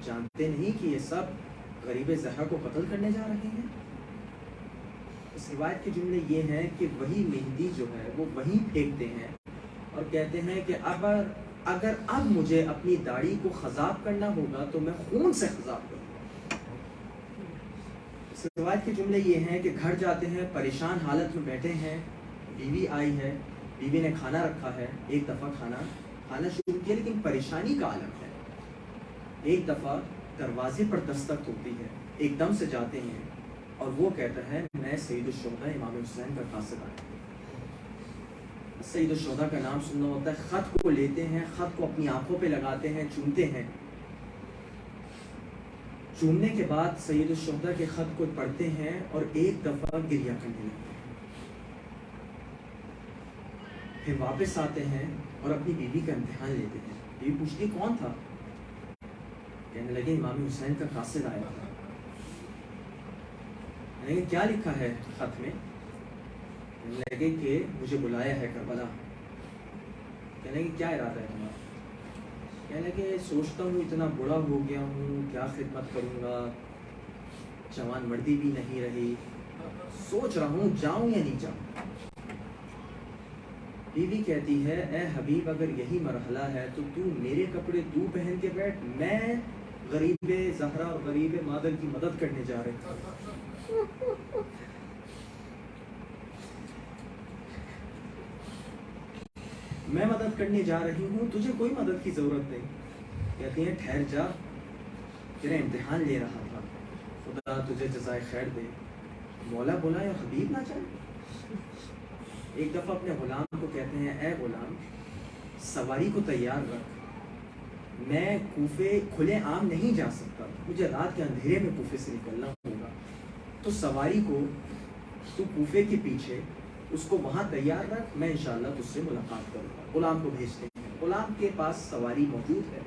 جانتے نہیں کہ یہ سب غریب زہرا کو قتل کرنے جا رہے ہیں؟ اس روایت کے جملے یہ ہیں کہ وہی مہندی جو ہے وہ وہیں پھینکتے ہیں اور کہتے ہیں کہ اگر اب مجھے اپنی داڑھی کو خضاب کرنا ہوگا تو میں خون سے خضاب کروں گا. اس روایت کے جملے یہ ہیں کہ گھر جاتے ہیں, پریشان حالت میں بیٹھے ہیں, بیوی آئی ہے, بیوی نے کھانا رکھا ہے, ایک دفعہ کھانا شروع کیا لیکن پریشانی کا عالم ہے. ایک دفعہ دروازے پر دستک ہوتی ہے, ایک دم سے جاتے ہیں اور وہ کہتا ہے میں سید الشہداء امام حسین کا قاصد آیا. سید الشہداء کا نام سننا ہوتا ہے, خط کو لیتے ہیں, خط کو اپنی آنکھوں پہ لگاتے ہیں, چومتے ہیں. چومنے کے بعد سید الشہداء کے خط کو پڑھتے ہیں اور ایک دفعہ گریہ کرنے لگتے ہیں. پھر واپس آتے ہیں اور اپنی بیوی کا امتحان لیتے ہیں. بیوی پوچھتی کون تھا؟ کہنے لگے امام حسین کا قاصد آیا تھا. کیا لکھا ہے خط میں؟ کہنے لگے کہ مجھے بلایا ہے کربلا. کہنے لگے کیا ارادہ ہے تمہارا؟ کہنے لگے سوچتا ہوں اتنا بڑا ہو گیا ہوں, کیا خدمت کروں گا, جوان مردی بھی نہیں رہی, سوچ رہا ہوں جاؤں یا نہیں جاؤں. بیوی کہتی ہے اے حبیب اگر یہی مرحلہ ہے تو میرے کپڑے تو پہن کے بیٹھ, میں غریب زہرا اور غریب مادر کی مدد کرنے جا رہے تھے. میں مدد کرنے جا رہی ہوں, تجھے کوئی مدد کی ضرورت نہیں. کہتی ہیں ٹھہر جا, تیرا امتحان لے رہا تھا, خدا تجھے جزائے خیر دے. مولا بولا یا حبیب نہ چل. ایک دفعہ اپنے غلام کو کہتے ہیں اے غلام سواری کو تیار رکھ, میں کوفے کھلے عام نہیں جا سکتا, مجھے رات کے اندھیرے میں کوفے سے نکلنا ہوگا, تو سواری کو تو کوفے کے پیچھے اس کو وہاں تیار رکھ, میں انشاءاللہ تجھ سے ملاقات کروں گا. غلام کو بھیجتے ہیں, غلام کے پاس سواری موجود ہے.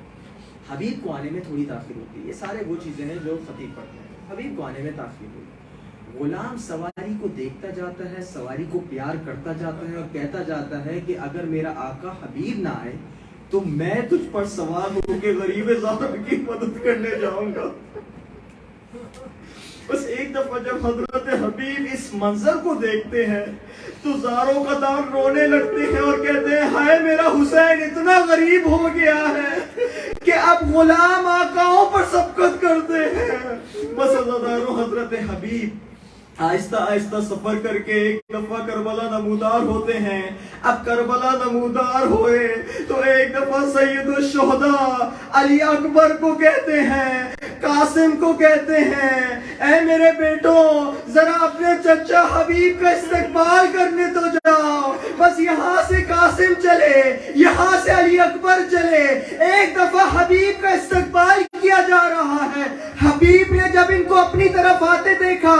حبیب کو آنے میں تھوڑی تاخیر ہوتی ہے. یہ سارے وہ چیزیں ہیں جو خطیب پڑھتے ہیں. حبیب کو آنے میں تاخیر ہوئی. غلام سواری کو دیکھتا جاتا ہے, سواری کو پیار کرتا جاتا ہے اور کہتا جاتا ہے کہ اگر میرا آقا حبیب نہ آئے تو میں تجھ پر سوار ہو کے غریب زہرا کی مدد کرنے جاؤں گا. بس ایک دفعہ جب حضرت حبیب اس منظر کو دیکھتے ہیں تو زاروں کا دار رونے لگتے ہیں اور کہتے ہیں ہائے میرا حسین اتنا غریب ہو گیا ہے کہ اب غلام آقاؤں پر سبقت کرتے ہیں. بس حضرت حبیب آہستہ آہستہ سفر کر کے ایک دفعہ کربلا نمودار ہوتے ہیں. اب کربلا نمودار ہوئے تو ایک دفعہ سید الشہداء علی اکبر کو کہتے ہیں, قاسم کو کہتے ہیں اے میرے بیٹوں ذرا اپنے چچا حبیب کا استقبال کرنے تو جاؤ. بس یہاں سے قاسم چلے, یہاں سے علی اکبر چلے. ایک دفعہ حبیب کا استقبال کیا جا رہا ہے. حبیب نے جب ان کو اپنی طرف آتے دیکھا,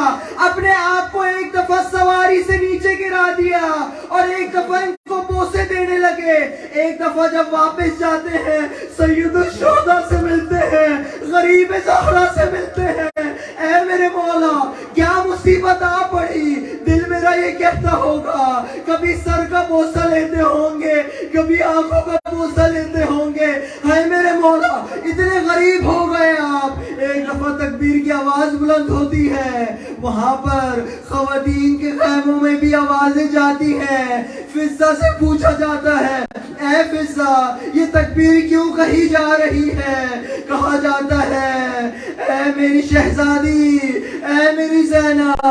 اپنے آپ کو ایک دفعہ سواری سے نیچے گرا دیا اور ایک دفعہ ان کو بوسے دینے لگے. ایک دفعہ جب واپس جاتے ہیں سید الشہداء سے ملتے ہیں, غریب زہرا سے ملتے ہیں. اے میرے مولا کیا مصیبت آ پڑی, دل میرا یہ کہتا ہوگا کبھی سر کا بوسہ لیتے ہوں گے, کبھی آنکھوں کا بوسہ لیتے ہوں گے. ہائے میرے مولا اتنے غریب ہو گئے آپ. ایک دفعہ تکبیر کی آواز بلند ہوتی ہے, وہاں پر خواتین کے خیموں میں بھی آوازیں جاتی ہیں. فضہ سے پوچھا جاتا ہے اے فضہ یہ تکبیر کیوں کہی جا رہی ہے؟ کہا جاتا ہے اے میری شہزادی, اے میری زینب,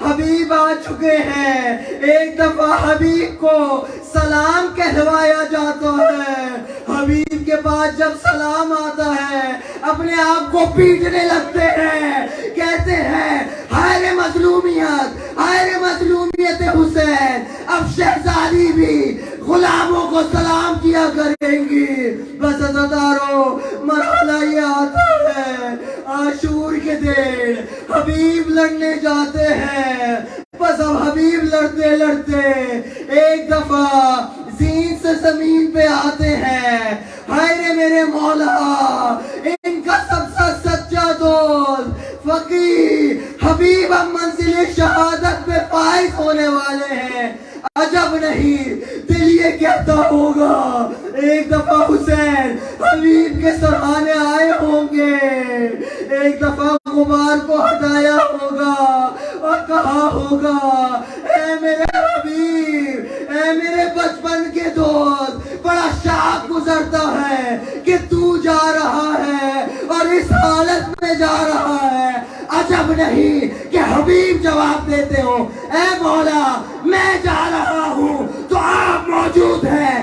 حبیب آ چکے ہیں. ایک دفعہ حبیب کو سلام کہلوایا جاتا ہے. حبیب کے بعد جب سلام آتا ہے اپنے آپ کو پیٹنے لگتے ہیں, کہتے ہیں ہائے مظلومیت, ہائے مظلومیت حسین. اب شہزادی بھی غلاموں کو سلام کیا کریں گی. بس عزیزانو مرحلہ یہ آتا ہے عاشور کے دن حبیب لڑنے جاتے ہیں. بس اب حبیب لڑتے لڑتے ایک دفعہ زین سے زمین پہ آتے ہیں. ہائے میرے مولا ان کا سب سے سچا دوست فقیر حبیب اب منزل شہادت میں فائز ہونے والے ہیں. عجب نہیں دل یہ کہتا ہوگا ایک دفعہ حسین حبیب کے سرانے آئے ہوں گے, ایک دفعہ غبار کو ہٹایا ہوگا اور کہا ہوگا اے میرے حبیب, اے میرے بچپن کے دوست, بڑا شاق گزرتا ہے کہ تو جا رہا ہے اور اس حالت میں جا رہا ہے. عجب نہیں کہ حبیب جواب دیتے ہو اے مولا میں جا رہا ہوں تو آپ موجود ہیں,